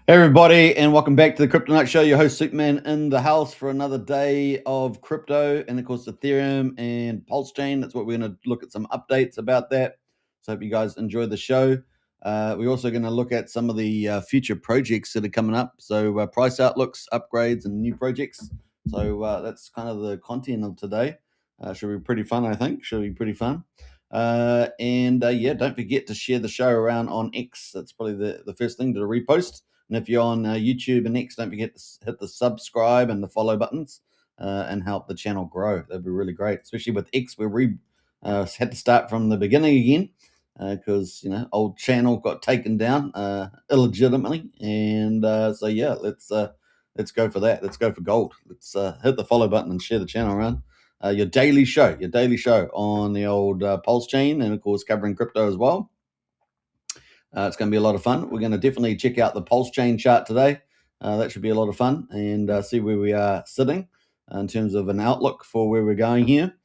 Hey everybody, and welcome back to the Crypto Night Show. Your host Superman in the house for another day of crypto, and of course Ethereum and Pulsechain. That's what we're going to look at some updates about that. So hope you guys enjoy the show. We're also going to look at some of the future projects that are coming up. So price outlooks, upgrades, and new projects. So that's kind of the content of today. Should be pretty fun, I think. Should be pretty fun. Yeah, don't forget to share the show around on X. That's probably the first thing to repost. And if you're on YouTube and X, don't forget to hit the subscribe and the follow buttons and help the channel grow. That'd be really great, especially with X. We had to start from the beginning again because old channel got taken down illegitimately, and so yeah, let's go for that. Let's go for gold. Let's hit the follow button and share the channel around. Your daily show on the old Pulsechain, and of course covering crypto as well. It's going to be a lot of fun. We're going to definitely check out the Pulsechain chart today. That should be a lot of fun, and see where we are sitting in terms of an outlook for where we're going here.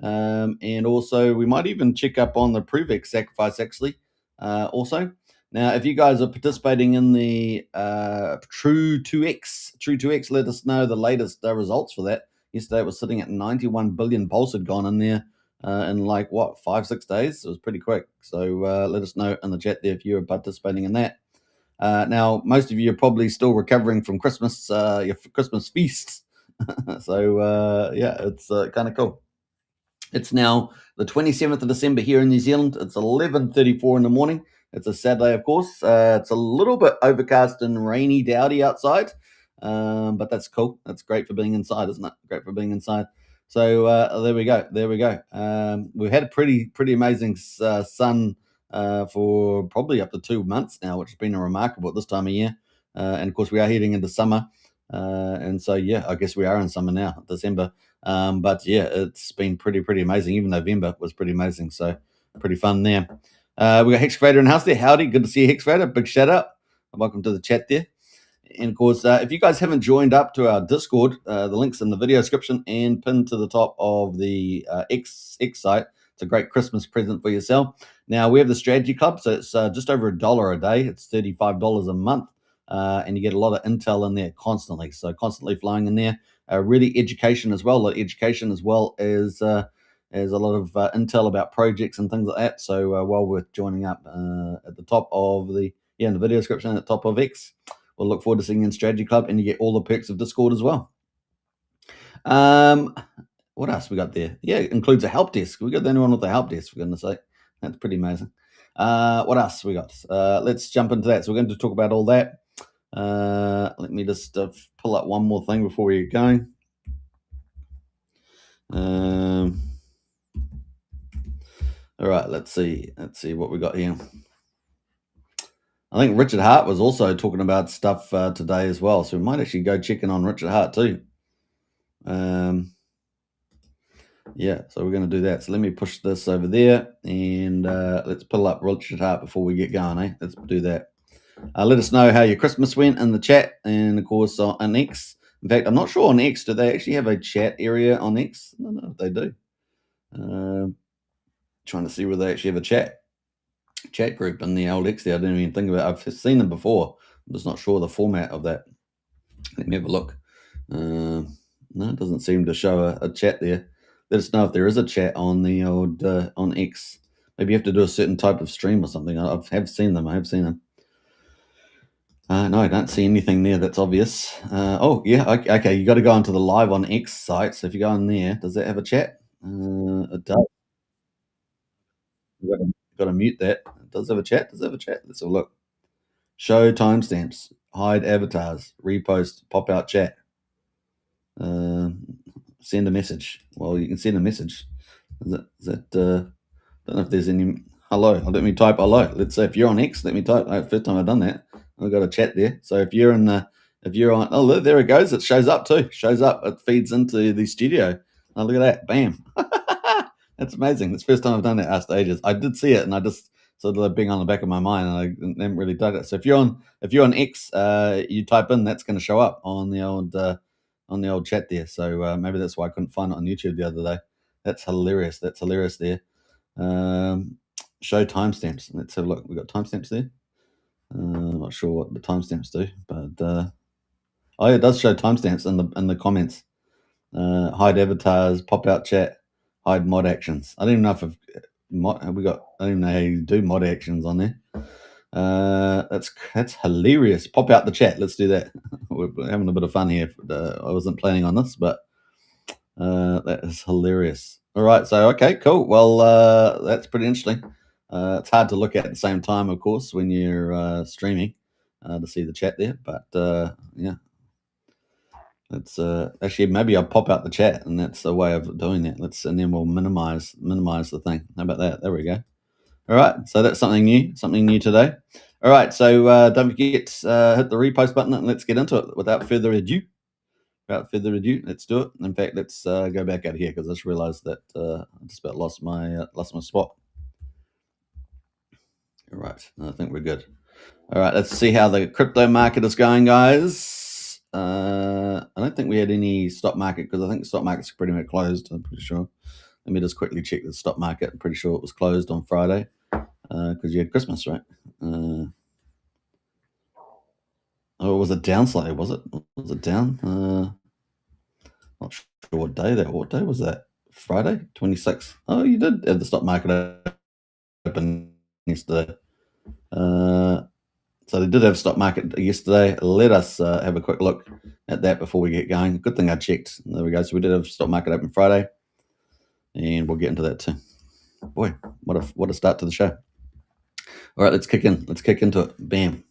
And also, we might even check up on the Prevex sacrifice actually. Also, now if you guys are participating in the True 2X, let us know the latest results for that. Yesterday it was sitting at 91 billion Pulse had gone in there in like 5-6 days. It was pretty quick. So let us know in the chat there if you're participating in that. Now, most of you are probably still recovering from Christmas, your Christmas feasts. So yeah, it's kind of cool. It's now the 27th of December here in New Zealand. It's 11:34 in the morning. It's a Saturday, of course. It's a little bit overcast and rainy, dowdy outside, but that's cool. That's great for being inside, isn't it? Great for being inside. So there we go. There we go. We've had a pretty amazing sun for probably up to 2 months now, which has been remarkable at this time of year. And of course, we are heading into summer, and so yeah, I guess we are in summer now, December. But yeah, it's been pretty amazing. Even November was pretty amazing. So pretty fun there. We got Hexcavator in house there. Howdy, good to see you, Hexcavator. Big shout out. Welcome to the chat there. And of course, if you guys haven't joined up to our Discord, the link's in the video description and pinned to the top of the X site. It's a great Christmas present for yourself. Now, we have the Strategy Club, so it's just over $1 a day. It's $35 a month, and you get a lot of intel in there constantly. So constantly flying in there. Really education as well. Education as well as a lot of intel about projects and things like that. So well worth joining up at the top of in the video description at the top of X. We'll look forward to seeing you in Strategy Club, and you get all the perks of Discord as well. What else we got there? Yeah, it includes a help desk. We got the only one with a help desk, for goodness sake. That's pretty amazing. What else we got? Let's jump into that. So we're going to talk about all that. Let me just pull up one more thing before we get going. All right, let's see what we got here. I think Richard Hart was also talking about stuff today as well, so we might actually go check in on Richard Hart too. Yeah, so we're going to do that. So let me push this over there, and let's pull up Richard Hart before we get going. Let's do that. Let us know how your Christmas went in the chat, and of course on X. In fact, I'm not sure on X, do they actually have a chat area on X? I don't know if they do. Trying to see whether they actually have a chat group in the old X there. I didn't even think about it. I've seen them before. I'm just not sure the format of that. Let me have a look. No, it doesn't seem to show a chat there. Let us know if there is a chat on the old on X. Maybe you have to do a certain type of stream or something. I have seen them. No, I don't see anything there that's obvious. Oh, yeah, okay. You got to go onto the live on X site. So if you go on there, does that have a chat? It does. You've got to mute that. It does have a chat. Does it have a chat? Let's have a look. Show timestamps. Hide avatars. Repost. Pop out chat. Send a message. Well, you can send a message. Is that don't know if there's any. Hello. Let me type hello. Let's say if you're on X, let me type. First time I've done that. I've got a chat there. So if you're on, oh, there it goes. It shows up too. Shows up. It feeds into the studio. Oh, look at that. Bam. That's amazing. It's the first time I've done that at stages. I did see it, and I just sort of being on the back of my mind, and I haven't really done it. So if you're on X, you type in, that's going to show up on the old chat there. So maybe that's why I couldn't find it on YouTube the other day. That's hilarious. That's hilarious there. Show timestamps. Let's have a look. We got timestamps there. I'm not sure what the timestamps do, but oh, yeah, it does show timestamps in the comments. Hide avatars, pop out chat, hide mod actions. I don't even know if I don't even know how you do mod actions on there. That's hilarious. Pop out the chat. Let's do that. We're having a bit of fun here. I wasn't planning on this, but that is hilarious. All right, so okay, cool. Well, that's pretty interesting. It's hard to look at the same time, of course, when you're streaming to see the chat there. But yeah, it's actually maybe I'll pop out the chat, and that's a way of doing that. And then we'll minimize the thing. How about that? There we go. All right, so that's something new today. All right, so don't forget hit the repost button and let's get into it. Without further ado, let's do it. In fact, let's go back out here because I just realized that I just about lost my spot. All right, I think we're good. All right, let's see how the crypto market is going, guys. I don't think we had any stock market because I think the stock market's pretty much closed. I'm pretty sure. Let me just quickly check the stock market. I'm pretty sure it was closed on Friday because you had Christmas, right? Oh, was it down slightly? Was it? Was it down? Not sure what day that. What day was that? Friday, 26th. Oh, you did have the stock market open yesterday. So they did have stock market yesterday. Let us have a quick look at that before we get going. Good thing I checked. There we go. So we did have stock market open Friday, and we'll get into that too. Boy, what a start to the show. All right, let's kick into it. Bam.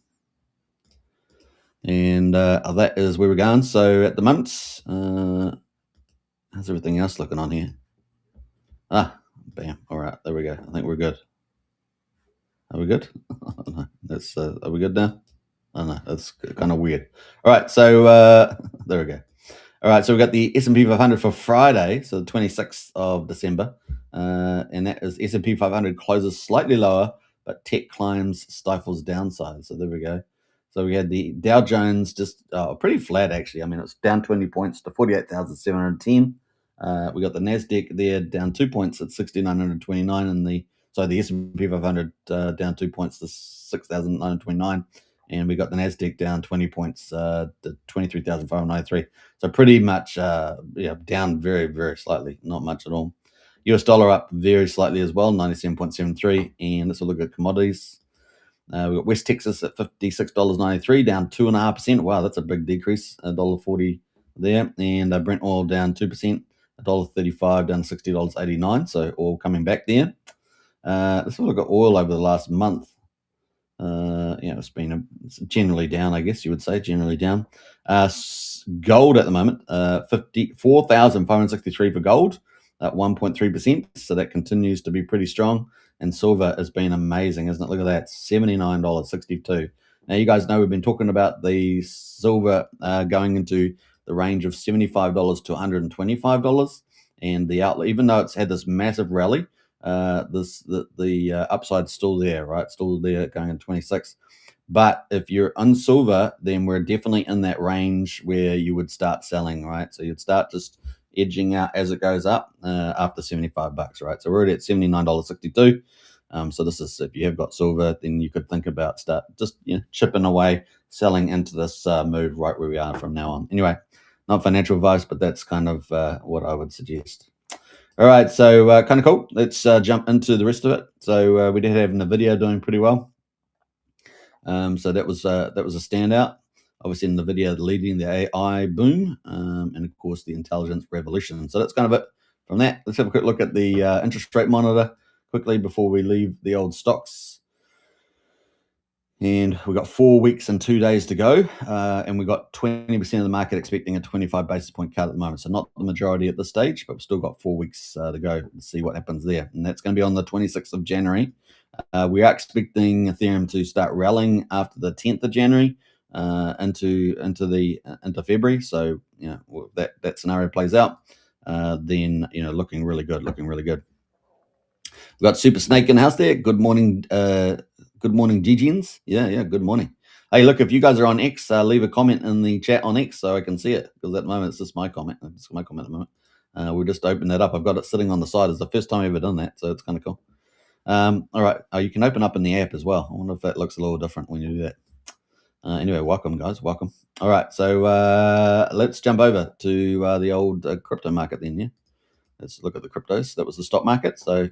And that is where we're going. So at the moment, how's everything else looking on here? Bam. All right, there we go. I think we're good. Are we good? That's are we good now? Oh no, that's kind of weird. All right, so there we go. All right, so we've got the S&P 500 for Friday, so the 26th of December, and that is S&P 500 closes slightly lower, but tech climbs stifles downside. So there we go. So we had the Dow Jones just pretty flat actually. I mean, it was down 20 points to 48,710. We got the Nasdaq there down 2 points at 6,929, and the S&P 500 down 2 points to 6,929, and we got the Nasdaq down 20 points to 23,593. So pretty much down very, very slightly, not much at all. US dollar up very slightly as well, 97.73. And let's look at commodities. We've got West Texas at $56.93, down 2.5%. Wow, that's a big decrease, $1.40 there. And Brent oil down 2%, $1.35, down $60.89. So all coming back there. Let's look at oil over the last month. It's generally down, I guess you would say, generally down. Gold at the moment, 54,563 for gold, at 1.3%. So that continues to be pretty strong. And silver has been amazing, isn't it? Look at that, $79.62. Now, you guys know we've been talking about the silver going into the range of $75 to $125. And the outlet, even though it's had this massive rally, the upside's still there, right? Still there going in 26. But if you're on silver, then we're definitely in that range where you would start selling, right? So you'd start just edging out as it goes up after $75, right? So we're already at $79.62. So this is, if you have got silver, then you could think about start just chipping away, selling into this move right where we are from now on. Anyway, not financial advice, but that's kind of what I would suggest. All right, so kind of cool. Let's jump into the rest of it. So we did have NVIDIA doing pretty well. So that was a standout. Obviously, NVIDIA leading the AI boom, and of course the intelligence revolution. So that's kind of it from that. Let's have a quick look at the interest rate monitor quickly before we leave the old stocks. And we've got 4 weeks and 2 days to go. And we've got 20% of the market expecting a 25 basis point cut at the moment. So not the majority at this stage, but we've still got 4 weeks to go to see what happens there. And that's going to be on the 26th of January. We are expecting Ethereum to start rallying after the 10th of January into February. So, that scenario plays out, then, looking really good. We've got Super Snake in the house there. Good morning, Gigians. Yeah, good morning. Hey, look, if you guys are on X, leave a comment in the chat on X so I can see it, because at the moment it's just my comment. It's my comment at the moment. We'll just open that up. I've got it sitting on the side. It's the first time I've ever done that, so it's kind of cool. All right. Oh, you can open up in the app as well. I wonder if that looks a little different when you do that. Anyway, welcome, guys. Welcome. All right. So let's jump over to the old crypto market then. Yeah. Let's look at the cryptos. That was the stock market. So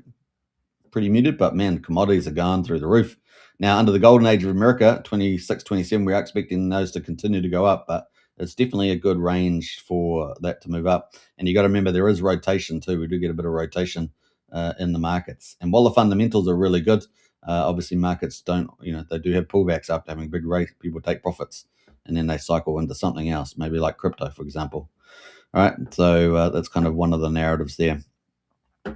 pretty muted, but man, commodities are going through the roof. Now, under the golden age of America, 26, 27, we are expecting those to continue to go up, but it's definitely a good range for that to move up. And you got to remember there is rotation too. We do get a bit of rotation in the markets. And while the fundamentals are really good, obviously markets don't, they do have pullbacks after having a big race. People take profits and then they cycle into something else, maybe like crypto, for example. All right. So that's kind of one of the narratives there. All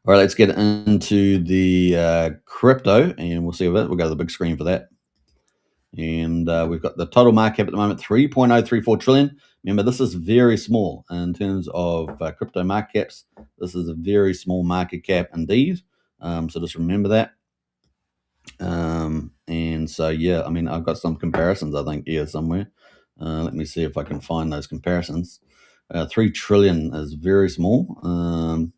right, let's get into the crypto, and we'll see what we'll go to the big screen for that. And we've got the total market cap at the moment, 3.034 trillion. Remember, this is very small in terms of crypto market caps. This is a very small market cap indeed. So just remember that. And so, yeah, I mean, I've got some comparisons, I think, here somewhere. Let me see if I can find those comparisons. 3 trillion is very small.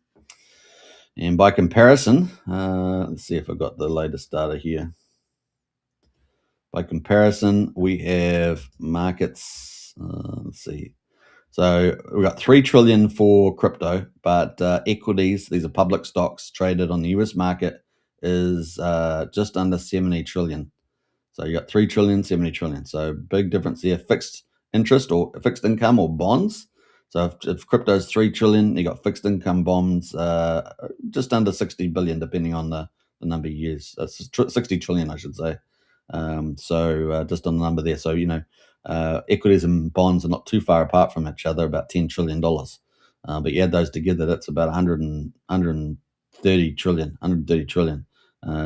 And by comparison, let's see if I've got the latest data here. By comparison, we have markets. Let's see. So we've got 3 trillion for crypto, but equities, these are public stocks traded on the US market, is just under 70 trillion. So you got 3 trillion, 70 trillion. So big difference here. Fixed interest or fixed income or bonds. So if crypto is 3 trillion, you got fixed income bonds just under 60 billion, depending on the number you use. That's 60 trillion, I should say. So just on the number there. So, equities and bonds are not too far apart from each other, about $10 trillion. But you add those together, that's about 130 trillion, 130 trillion.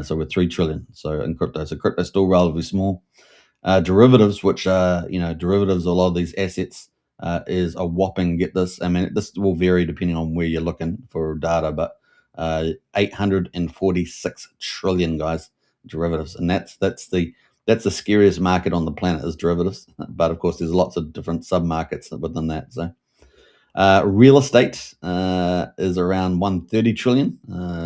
So we're 3 trillion. So in crypto, crypto's still relatively small. Derivatives, which are derivatives, a lot of these assets is a whopping. Get this. I mean, this will vary depending on where you're looking for data, but 846 trillion, guys, derivatives, and that's the scariest market on the planet is derivatives. But of course, there's lots of different sub markets within that. So. Real estate is around 130 trillion.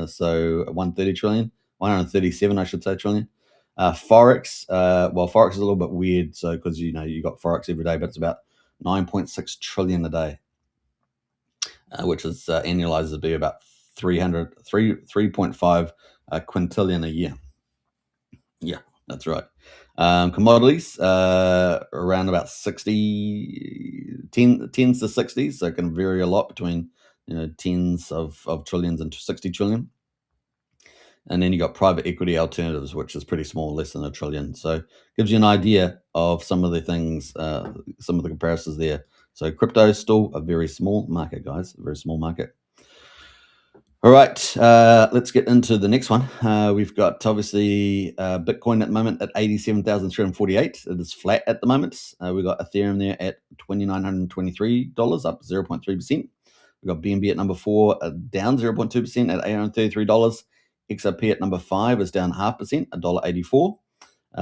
So 130 trillion, 137, I should say, trillion. Forex, Forex is a little bit weird. So, because, you got Forex every day, but it's about 9.6 trillion a day, which is annualized to be about 3.5 quintillion a year. Yeah, that's right. Commodities around about 60, tens to 60s, so it can vary a lot between tens of trillions and 60 trillion. And then you got private equity alternatives, which is pretty small, less than $1 trillion. So gives you an idea of some of the things, some of the comparisons there. So crypto is still a very small market, guys, a very small market. All right, let's get into the next one. We've got obviously Bitcoin at the moment at 87,348. It is flat at the moment. We've got Ethereum there at $2,923, up 0.3%. We've got BNB at number 4, down 0.2% at $833. XRP at number 5 is down 0.5%, $1.84.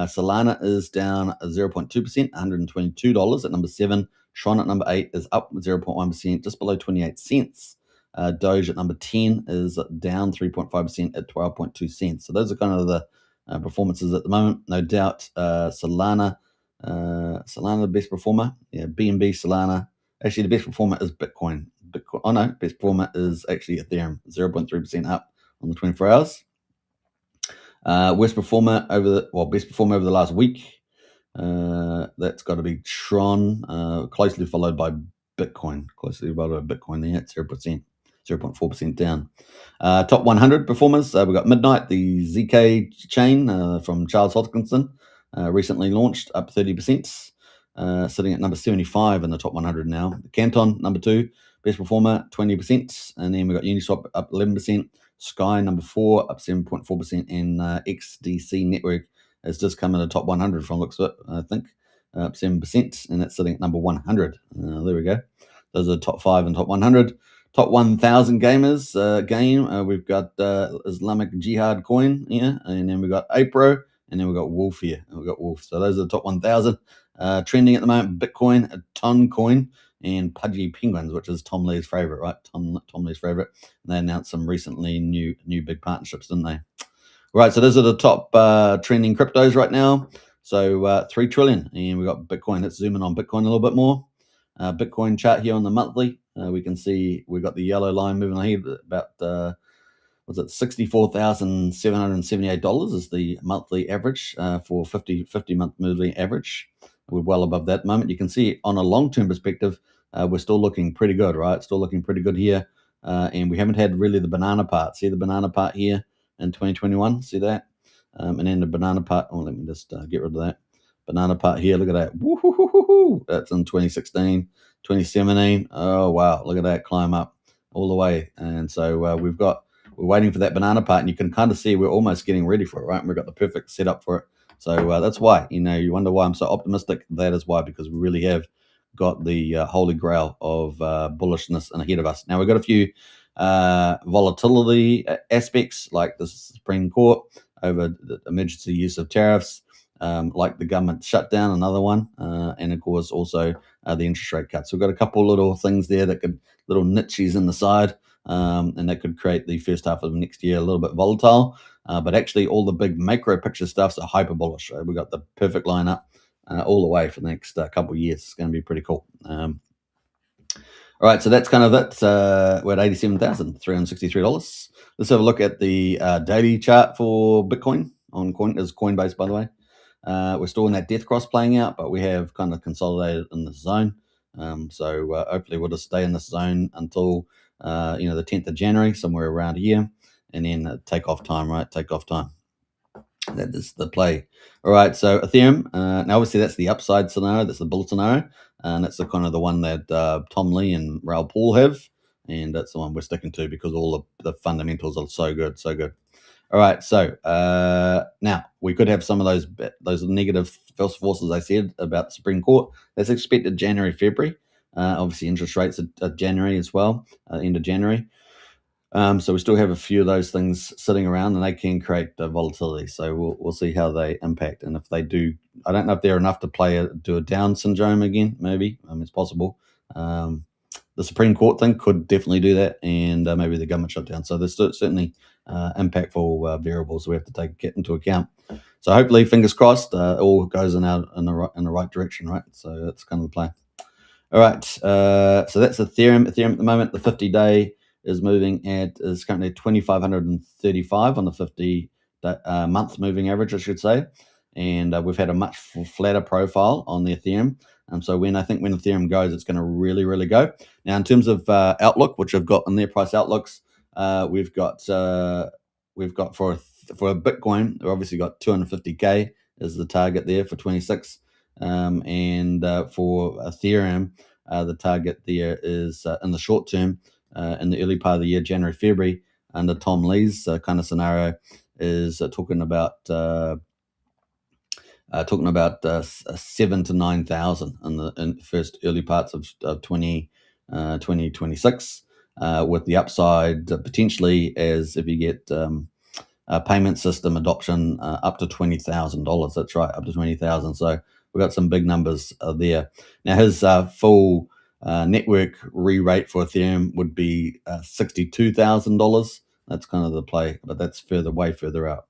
Solana is down 0.2%, $122 at number 7. Tron at number 8 is up 0.1%, just below 28 cents. Doge at number 10 is down 3.5% at 12.2 cents. So those are kind of the performances at the moment. No doubt Solana, the best performer. Yeah, BNB, Solana. Actually, the best performer is Bitcoin. Best performer is actually Ethereum, 0.3% up on the 24 hours. Best performer over the last week. That's got to be Tron, closely followed by Bitcoin. There at 0%. 0.4% down. Top 100 performers, we've got Midnight, the ZK chain from Charles Hoskinson, recently launched, up 30%, sitting at number 75 in the top 100 now. Canton, number 2, best performer, 20%. And then we've got Uniswap up 11%. Sky, number 4, up 7.4%. And XDC Network has just come in the top 100 from looks of it, I think, up 7%. And that's sitting at number 100. There we go. Those are the top 5 and top 100. Top 1,000 gamers game. We've got Islamic Jihad Coin here, and then we've got Apro, and then we've got Wolf here. And we've got Wolf. So those are the top 1,000. Trending at the moment, Bitcoin, Ton Coin, and Pudgy Penguins, which is Tom Lee's favorite, right? Tom Lee's favorite. And they announced some recently new big partnerships, didn't they? Right, so those are the top trending cryptos right now. So 3 trillion, and we've got Bitcoin. Let's zoom in on Bitcoin a little bit more. Bitcoin chart here on the monthly. We can see we've got the yellow line moving ahead about was it $64,778 is the monthly average for 50 month moving average. We're well above that at the moment. You can see on a long-term perspective, we're still looking pretty good, right? Still looking pretty good here. And we haven't had really the banana part. See the banana part here in 2021? See that? And then the banana part, oh, let me just get rid of that. Banana part here, look at that. Woo-hoo-hoo-hoo-hoo. That's in 2016, 2017. Oh, wow. Look at that climb up all the way. And so we're waiting for that banana part, and you can kind of see we're almost getting ready for it, right? And we've got the perfect setup for it. So that's why, you wonder why I'm so optimistic. That is why, because we really have got the holy grail of bullishness ahead of us. Now, we've got a few volatility aspects, like the Supreme Court over the emergency use of tariffs, like the government shutdown, another one, and of course also the interest rate cuts. So we've got a couple little things there that could, little niches in the side, and that could create the first half of next year a little bit volatile. But actually, all the big macro picture stuffs are hyper bullish. We've got the perfect lineup all the way for the next couple of years. It's going to be pretty cool. All right, so that's kind of it. We're at $87,363. Let's have a look at the daily chart for Bitcoin on Coinbase, by the way. We're still in that death cross playing out, but we have kind of consolidated in this zone. So hopefully we'll just stay in this zone until the 10th of January, somewhere around here, and then take off time, right? Take off time. That is the play. All right, so Ethereum. Now, obviously, that's the upside scenario. That's the bull scenario, and that's the kind of the one that Tom Lee and Raoul Paul have, and that's the one we're sticking to because all the fundamentals are so good, so good. All right, so now we could have some of those negative forces I said about the Supreme Court. That's expected January, February. Obviously, interest rates are January as well, end of January. So we still have a few of those things sitting around, and they can create volatility. So we'll see how they impact, and if they do, I don't know if they're enough to do a down syndrome again. Maybe it's possible. The Supreme Court thing could definitely do that, and maybe the government shutdown. So there's certainly impactful variables we have to get into account. So hopefully, fingers crossed, it all goes in the right direction, right? So that's kind of the play. All right, so that's Ethereum. Ethereum at the moment, the 50-day is currently 2,535 on the 50 month moving average, I should say, and we've had a much flatter profile on the Ethereum. So when Ethereum goes, it's going to really, really go. Now, in terms of outlook, which I've got in their price outlooks, we've got for a Bitcoin, we've obviously got 250K is the target there for 26. And for Ethereum, the target there is in the short term, in the early part of the year, January, February, under Tom Lee's kind of scenario, is talking about 7 to 9,000 in the first early parts of 2026, with the upside potentially as if you get payment system adoption up to $20,000. That's right, up to 20,000. So we've got some big numbers there. Now his full network re-rate for Ethereum would be $62,000. That's kind of the play, but that's way further out.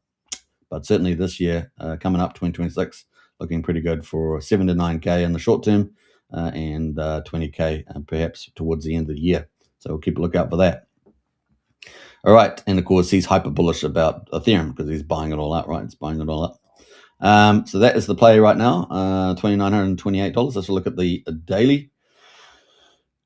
But certainly this year, coming up 2026, looking pretty good for 7 to 9K in the short term, and 20K perhaps towards the end of the year. So we'll keep a lookout for that. All right, and of course he's hyper bullish about Ethereum because he's buying it all up, right? It's buying it all up. So that is the play right now, $2,928. Let's look at the daily.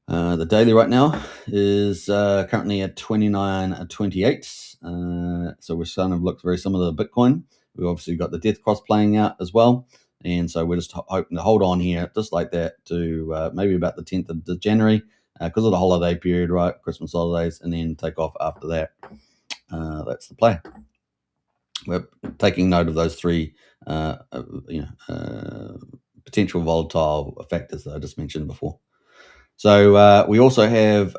The daily right now is currently at 29.28. So we're starting to look very similar to Bitcoin. We've obviously got the death cross playing out as well. And so we're just hoping to hold on here just like that to maybe about the 10th of January because of the holiday period, right? Christmas holidays, and then take off after that. That's the play. We're taking note of those three potential volatile factors that I just mentioned before. So we also have,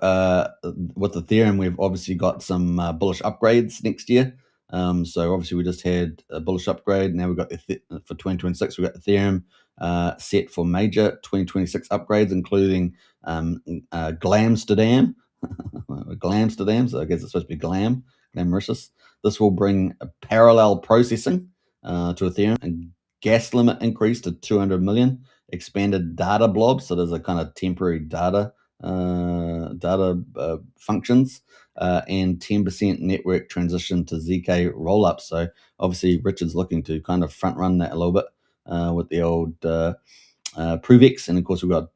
with Ethereum, we've obviously got some bullish upgrades next year. So obviously we just had a bullish upgrade. Now we've got for 2026, we've got Ethereum set for major 2026 upgrades, including Glamsterdam. Glamsterdam, so I guess it's supposed to be Glam. glamorous. This will bring a parallel processing to Ethereum, and gas limit increase to 200 million, expanded data blobs, so there's a kind of temporary data functions, and 10% network transition to ZK rollup. So obviously Richard's looking to kind of front run that a little bit with the old Pruvex, and of course we've got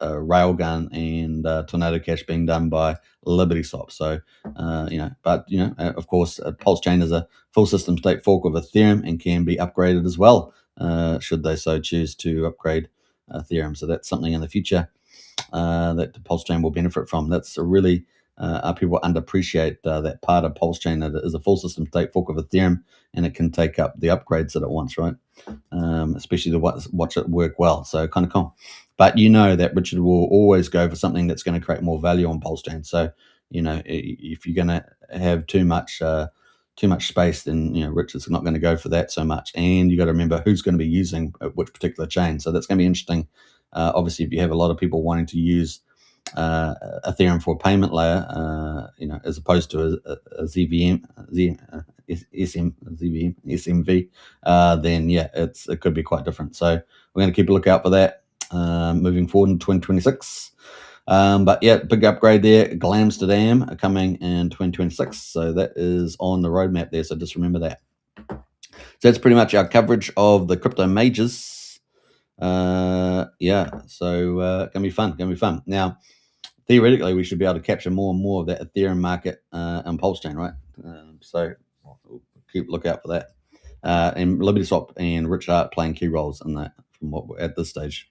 Railgun and Tornado Cash being done by Liberty Swap. So of course, Pulsechain is a full system state fork of Ethereum and can be upgraded as well, should they so choose to upgrade Ethereum. So that's something in the future that the Pulsechain will benefit from. That's a really people underappreciate that part of Pulsechain, that it is a full system state fork of Ethereum, and it can take up the upgrades that it wants, right? Especially to watch it work well. So kind of cool. But you know that Richard will always go for something that's going to create more value on Pulsechain. So if you're going to have too much space, then Richard's not going to go for that so much. And you got to remember who's going to be using which particular chain. So that's going to be interesting. Obviously, if you have a lot of people wanting to use Ethereum for a payment layer, as opposed to a ZVM, SMV, then yeah, it could be quite different. So we're going to keep a lookout for that moving forward in 2026. But yeah, big upgrade there. Glamsterdam are coming in 2026, so that is on the roadmap there. So just remember that. So that's pretty much our coverage of the crypto majors. So gonna be fun. Now, theoretically, we should be able to capture more and more of that Ethereum market on Pulsechain, right? So we'll keep lookout for that. And Liberty Swap and Rich Art playing key roles in that from what we're at this stage.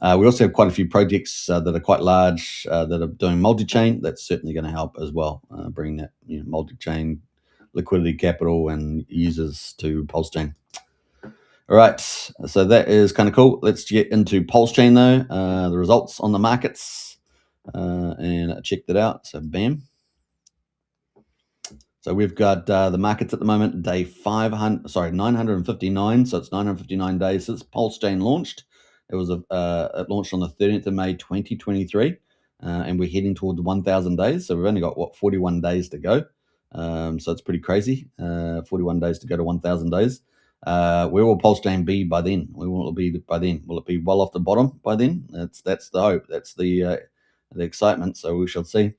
We also have quite a few projects that are quite large that are doing multi-chain. That's certainly going to help as well, bring that multi-chain liquidity, capital, and users to Pulsechain. All right, so that is kind of cool. Let's get into Pulsechain though, the results on the markets, and I checked it out. So bam. So we've got the markets at the moment, day 959. So it's 959 days since Pulsechain launched. It launched on the 13th of May 2023, and we're heading towards 1,000 days. So we've only got 41 days to go. So it's pretty crazy. 41 days to go to 1,000 days. Where will Pulsechain be by then? Where will it be by then? Will it be well off the bottom by then? That's the hope. That's the excitement. So we shall see.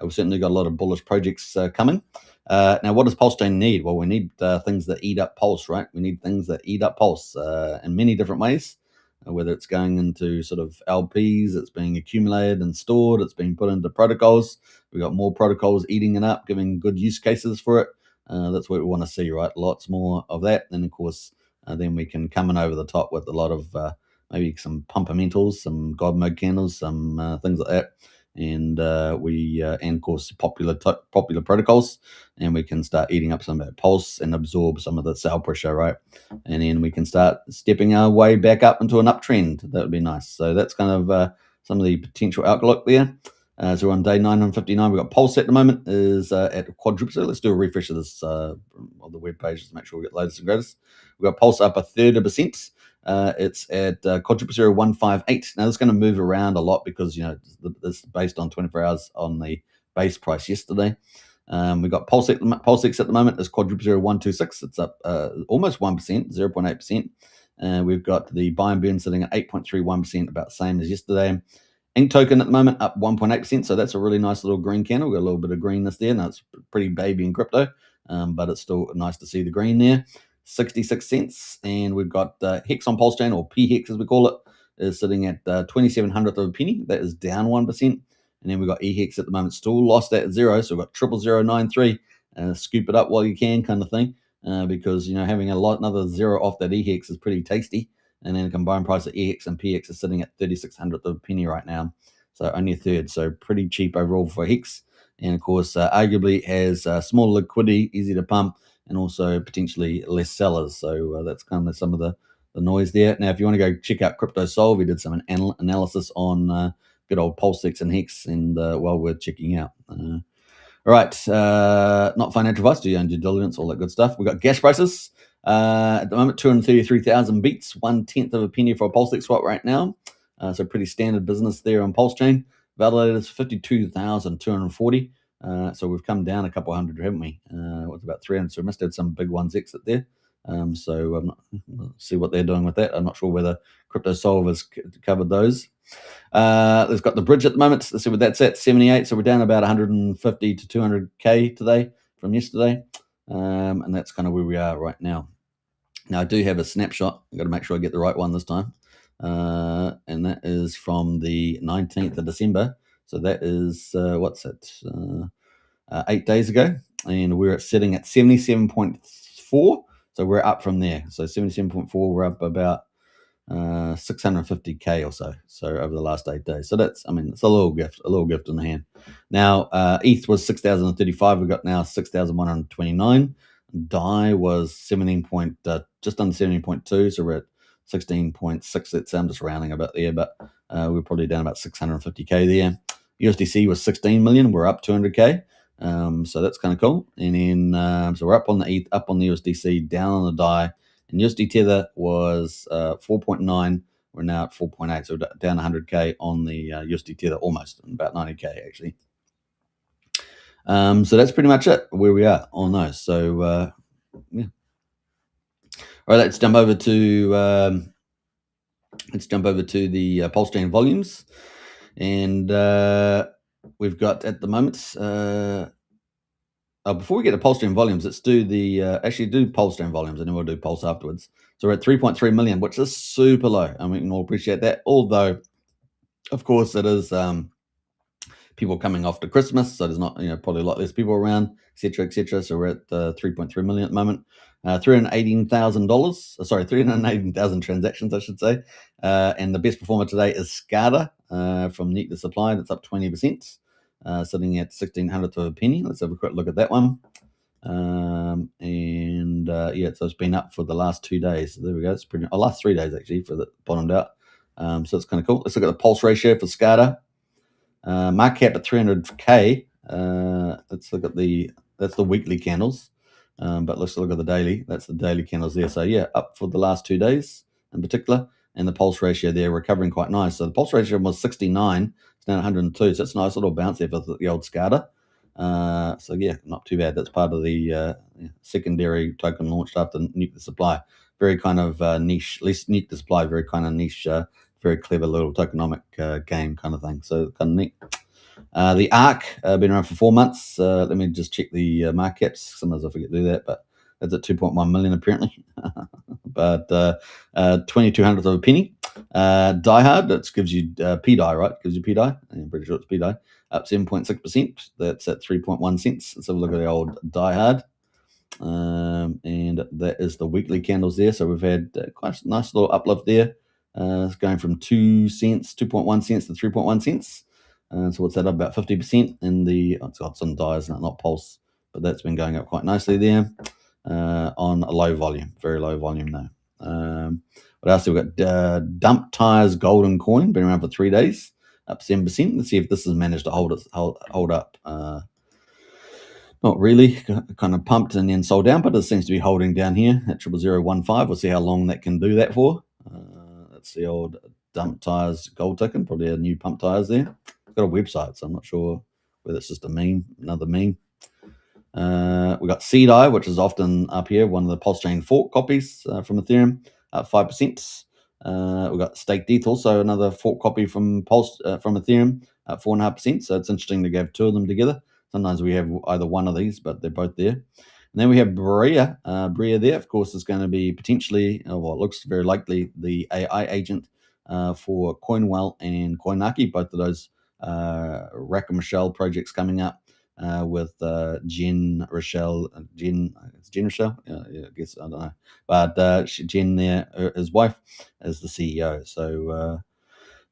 We've certainly got a lot of bullish projects coming. Now, what does Pulsechain need? Well, we need things that eat up Pulse, right? We need things that eat up Pulse in many different ways, whether it's going into sort of LPs, it's being accumulated and stored, it's being put into protocols. We've got more protocols eating it up, giving good use cases for it. That's what we want to see, right? Lots more of that. And of course, then we can come in over the top with a lot of maybe some pumpermentals, some God mode candles, some things like that. And and of course popular protocols, and we can start eating up some of that Pulse and absorb some of the sell pressure, right? And then we can start stepping our way back up into an uptrend. That would be nice. So that's kind of some of the potential outlook there. So we're on day 959. We've got Pulse at the moment is at quadruple. So let's do a refresh of this of the web page to make sure we get latest and greatest. We've got Pulse up 1/3%. It's at quadruple 158. Now, it's going to move around a lot because it's based on 24 hours on the base price yesterday. We've got Pulsex at the moment is quadruple 126. It's up almost 1%, 0.8%. We've got the buy and burn sitting at 8.31%, about the same as yesterday. Ink token at the moment up 1.8%, so that's a really nice little green candle. We've got a little bit of greenness there. Now it's pretty baby in crypto, but it's still nice to see the green there. 66 cents, and we've got Hex on Pulsechain, or PHEX as we call it, is sitting at 27/100th of a penny. That is down 1%. And then we've got EHEX at the moment, still lost at 0, so we've got 00093. Scoop it up while you can, kind of thing, because having another 0 off that EHEX is pretty tasty. And then the combined price of EHEX and PX is sitting at 36/100th of a penny right now, so only a third. So pretty cheap overall for Hex, and of course, arguably has small liquidity, easy to pump, and also potentially less sellers. So that's kind of some of the noise there. Now, if you want to go check out Crypto Solve, we did some analysis on good old Pulsex and Hex, and well worth checking out. All right, not financial advice, do your own due diligence, all that good stuff. We've got gas prices. At the moment, 233,000 beats, 1/10 of a penny for a Pulsex swap right now. So pretty standard business there on Pulsechain. Validators 52,240. So we've come down a couple hundred, haven't we? What's about 300? So we must have had some big ones exit there. So we'll see what they're doing with that. I'm not sure whether Crypto Solve has covered those. They've got the bridge at the moment. Let's see what that's at, 78. So we're down about 150 to 200K today from yesterday. And that's kind of where we are right now. Now, I do have a snapshot. I've got to make sure I get the right one this time. And that is from the 19th of December. So that is, 8 days ago. And we're sitting at 77.4. So we're up from there. So 77.4, we're up about 650K or so. So over the last 8 days. So that's, it's a little gift in the hand. Now, ETH was 6,035. We've got now 6,129. DAI was 17 point, just under 17.2. So we're at 16.6. Let's say I'm just rounding a bit there, but we're probably down about 650K there. USDC was 16 million. We're up 200K. So that's kind of cool. And then, so we're up on the ETH, up on the USDC, down on the DAI. And USD Tether was 4.9. We're now at 4.8. So we're down 100K on the USD Tether, almost, about 90K actually. So that's pretty much it where we are on those. So yeah. All right, let's jump over to the Pulsechain volumes, and we've got at the moment. Before we get to Pulsechain volumes, let's do the Pulsechain volumes, and then we'll do Pulse afterwards. So we're at 3.3 million, which is super low. We can all appreciate that. Although, of course, it is people coming off to Christmas, so there's not probably a lot less people around, etc., etc. So we're at 3.3 million at the moment. $318,000 transactions, I should say. And the best performer today is SCADA from Neat the Supply. That's up 20%, sitting at 1,600 to a penny. Let's have a quick look at that one. So it's been up for the last 2 days. So there we go. It's pretty. Last 3 days actually for the bottomed out. So it's kind of cool. Let's look at the pulse ratio for SCADA. Market cap at 300K. Let's look at that's the weekly candles. But let's look at the daily. That's the daily candles there. So yeah, up for the last 2 days in particular. And the pulse ratio there recovering quite nice. So the pulse ratio was 69. It's now 102. So it's a nice little bounce there for the old SCADA. So yeah, not too bad. That's part of the secondary token launched after Nuke the Supply. Very kind of niche, at least Nuke the Supply, very kind of niche, very clever little tokenomic game kind of thing. So kind of neat. The ARC been around for 4 months. Let me just check the market caps. Sometimes I forget to do that, but it's at 2.1 million apparently. But 2,200 of a penny. Diehard, that gives you PDI, right? Gives you PDI. I'm pretty sure it's PDI. Up 7.6%. That's at 3.1 cents. Let's have a look at the old Diehard. And that is the weekly candles there. So we've had quite a nice little uplift there. It's going from 2 cents, 2.1 cents to 3.1 cents. So what's that up? About 50% in the, it's got some dies, not pulse, but that's been going up quite nicely there on a low volume, very low volume though. What else? We've got Dump Tires Golden Coin, been around for 3 days, up 7%. Let's see if this has managed to hold up. Not really, kind of pumped and then sold down, but it seems to be holding down here at 00015. We'll see how long that can do that for. That's the old Dump Tires Gold token, probably a new pump tires there. It's got a website, so I'm not sure whether it's just a meme, another meme. We got CDI, which is often up here, one of the Pulsechain fork copies from Ethereum, up 5%. We got Staked ETH, also another fork copy from Ethereum, at 4.5%. So it's interesting to have two of them together. Sometimes we have either one of these, but they're both there. And then we have Bria. Bria there, of course, is going to be potentially, it looks very likely, the AI agent for Coinwell and Coinaki, both of those Raka Michelle projects coming up with Jen Rochelle. It's Jen Rochelle? Yeah, I guess, I don't know. But Jen there, his wife, is the CEO. So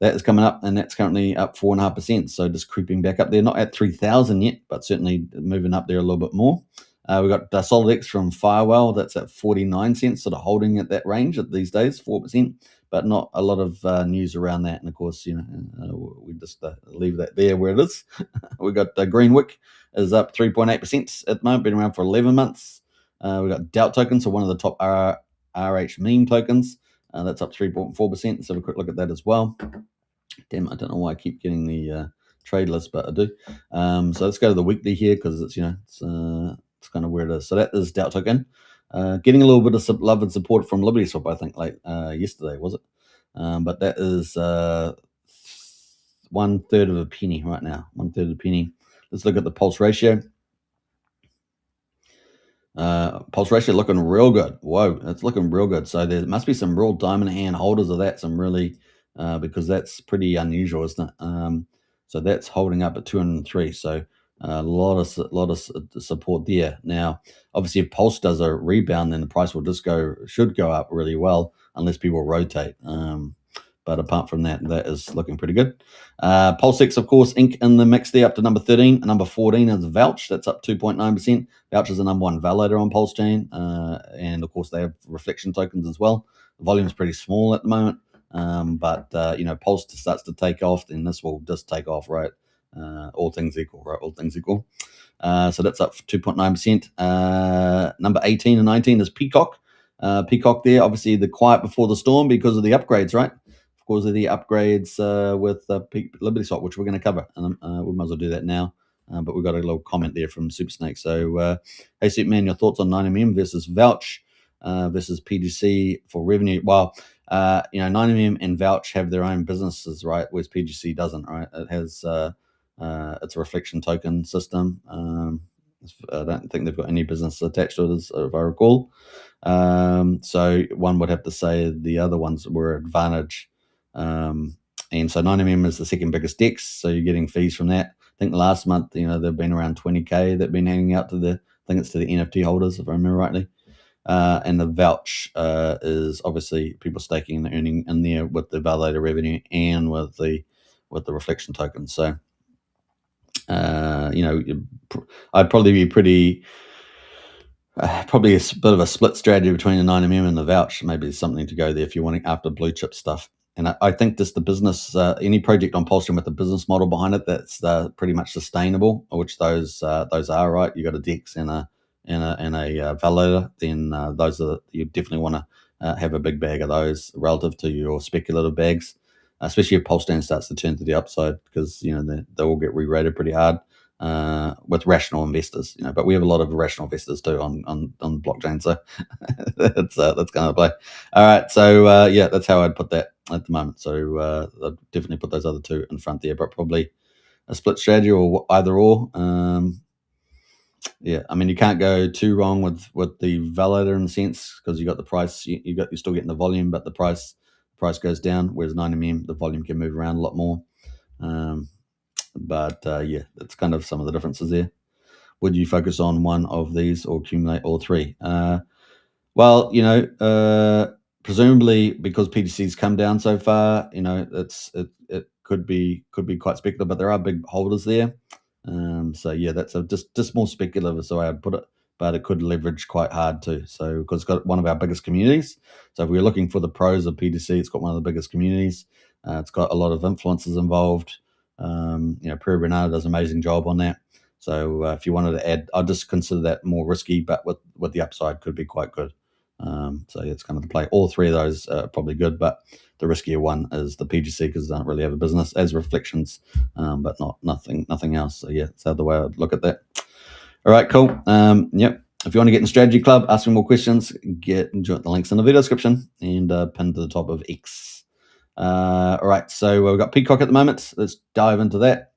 that is coming up, and that's currently up 4.5%. So just creeping back up there, not at 3,000 yet, but certainly moving up there a little bit more. We've got SolidX from Firewell. That's at 49 cents, sort of holding at that range at these days, 4%, but not a lot of news around that. And of course, we just leave that there where it is. We've got Greenwick is up 3.8% at the moment, been around for 11 months. We've got Doubt token, so one of the top RH meme tokens. That's up 3.4%. Let's have a quick look at that as well. Damn, I don't know why I keep getting the tradeless, but I do. So let's go to the weekly here because it's it's kind of where it is. So that is DAO token. Getting a little bit of love and support from Liberty Swap, I think, like yesterday, was it? But that is 1/3 of a penny right now. 1/3 of a penny. Let's look at the pulse ratio. Pulse ratio looking real good. Whoa, it's looking real good. So there must be some real diamond hand holders of that. Some really, because that's pretty unusual, isn't it? So that's holding up at 203. So a lot of support there. Now, obviously, if Pulse does a rebound, then the price will should go up really well unless people rotate. But apart from that, that is looking pretty good. Pulsex, of course, Inc. in the mix there up to number 13. Number 14 is Vouch. That's up 2.9%. Vouch is the number one validator on Pulsechain. And, of course, they have reflection tokens as well. The volume is pretty small at the moment. But Pulse starts to take off, then this will just take off, right? All things equal, right? All things equal. So that's up 2.9%. Number 18 and 19 is Peacock. Peacock there, obviously the quiet before the storm because of the upgrades, right? Because of the upgrades with Liberty Swap, which we're going to cover. And we might as well do that now. But we've got a little comment there from Super Snake. So, hey, Superman, your thoughts on 9mm versus Vouch versus PGC for revenue? Well, 9mm and Vouch have their own businesses, right? Whereas PGC doesn't, right? It has it's a reflection token system. I don't think they've got any business attached to it, as if I recall. So one would have to say the other ones were advantage. And so 9mm is the second biggest DEX, so you're getting fees from that. I think last month, they've been around 20K that've been handing out to the NFT holders, if I remember rightly. And the Vouch is obviously people staking and earning in there with the validator revenue and with the reflection tokens. So, I'd probably be probably a bit of a split strategy between the 9mm and the Vouch. Maybe something to go there if you're wanting after blue chip stuff. And I think just the business, any project on Pulsechain with a business model behind it that's pretty much sustainable, which those are, right. You got a DEX and a validator, then those are, you definitely want to have a big bag of those relative to your speculative bags, especially if Pulsechain starts to turn to the upside, because they all get re-rated pretty hard with rational investors. But we have a lot of rational investors too on the blockchain, so that's kind of play. All right, so yeah, that's how I'd put that at the moment. So I'd definitely put those other two in front there, but probably a split strategy or either or. Yeah, I mean, you can't go too wrong with the validator in a sense, because you got the price, you're still getting the volume, but the price goes down. Whereas 9mm, the volume can move around a lot more. But yeah, that's kind of some of the differences there. Would you focus on one of these or accumulate all three? Well, presumably because PGC's come down so far, it could be quite speculative, but there are big holders there. So yeah, that's just more speculative is the way I'd put it, but it could leverage quite hard too. So because it's got one of our biggest communities. So if we're looking for the pros of PGC, it's got one of the biggest communities. It's got a lot of influencers involved. Prairie Bernard does an amazing job on that. So if you wanted to add, I'd just consider that more risky, but with the upside could be quite good. So yeah, it's kind of the play. All three of those are probably good, but the riskier one is the PGC because they don't really have a business as reflections, but nothing else. So yeah, that's the way I'd look at that. All right, cool. Yep. If you want to get in the strategy club, ask me more questions, join the links in the video description and pinned to the top of X. All right, so we've got Peacock at the moment. Let's dive into that.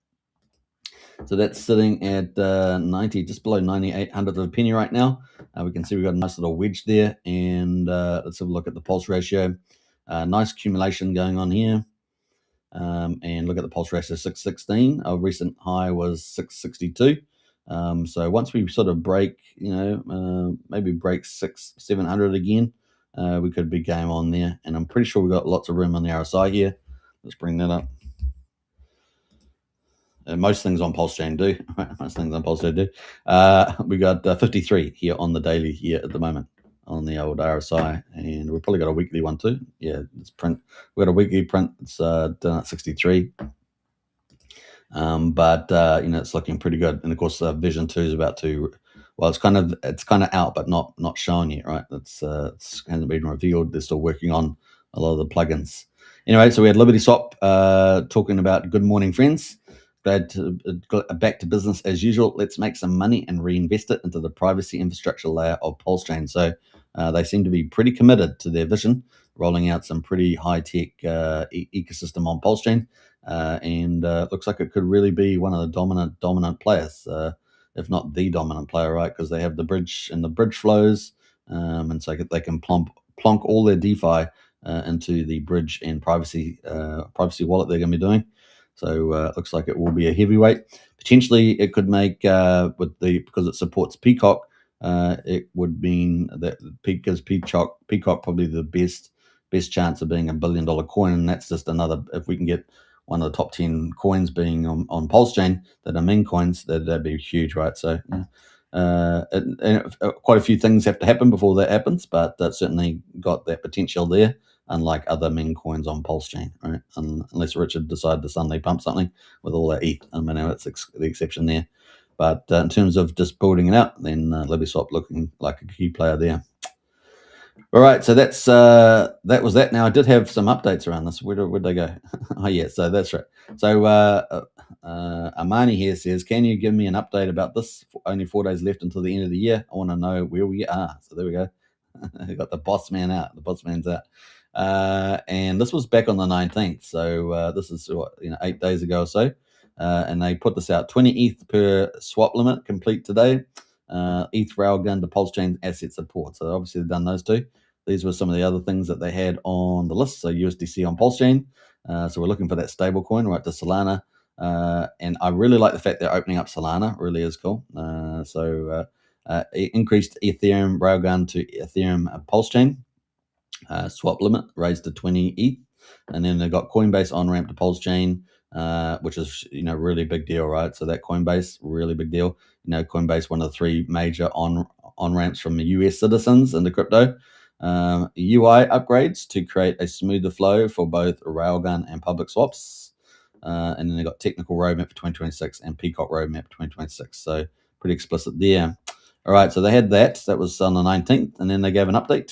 So that's sitting at 90, just below 9800 of a penny right now. We can see we've got a nice little wedge there, and let's have a look at the pulse ratio. Nice accumulation going on here, and look at the pulse ratio, 616. Our recent high was 662. So once we sort of break, maybe break 700 again, we could be game on there. And I'm pretty sure we've got lots of room on the RSI here. Let's bring that up. Most things on Pulsechain do. Most things on Pulsechain do. We got 53 here on the daily here at the moment on the old RSI, and we've probably got a weekly one too. Yeah, it's print. We've got a weekly print. It's done at 63. But it's looking pretty good. And of course, Vision 2 is about to. Well, it's kind of out, but not shown yet, right? It hasn't been revealed. They're still working on a lot of the plugins. Anyway, so we had Liberty Swap talking about good morning, friends. glad to back to business as usual. Let's make some money and reinvest it into the privacy infrastructure layer of Pulsechain. So they seem to be pretty committed to their vision, rolling out some pretty high-tech ecosystem on Pulsechain, and looks like it could really be one of the dominant players, if not the dominant player, right? Because they have the bridge and the bridge flows, and so they can plonk all their DeFi into the bridge and privacy wallet they're going to be doing. So it looks like it will be a heavyweight. Potentially, it could make because it supports Peacock. It would mean that because Peacock probably the best chance of being $1 billion coin, and that's just another. If we can get one of the top 10 coins being on Pulsechain that are meme coins, that'd be huge, right? So. Quite a few things have to happen before that happens, but that's certainly got that potential there, unlike other meme coins on Pulsechain, right? Unless Richard decided to suddenly pump something with all that ETH. I mean, that's the exception there. But in terms of just building it out, then LibbySwap looking like a key player there. All right, so that was that. Now I did have some updates around this. Where'd they go? Oh yeah, so that's right. So Amani here says, "Can you give me an update about this? Only 4 days left until the end of the year. I want to know where we are." So there we go. We got the boss man out. The boss man's out. And this was back on the 19th. So this is 8 days ago or so. And they put this out: 20 ETH per swap limit complete today. ETH Railgun to Pulsechain asset support. So obviously they've done those two. These were some of the other things that they had on the list. So USDC on Pulsechain. So we're looking for that stable coin right to Solana. And I really like the fact they're opening up Solana. It really is cool. Increased Ethereum Railgun to Ethereum Pulsechain. Swap limit raised to 20 ETH. And then they've got Coinbase on ramp to Pulsechain, which is really big deal, right? So that Coinbase, really big deal. Coinbase, one of the three major on ramps from the US citizens into crypto. UI upgrades to create a smoother flow for both Railgun and public swaps. And then they got technical roadmap for 2026 and Peacock roadmap for 2026. So pretty explicit there. All right, so they had that. That was on the 19th, and then they gave an update.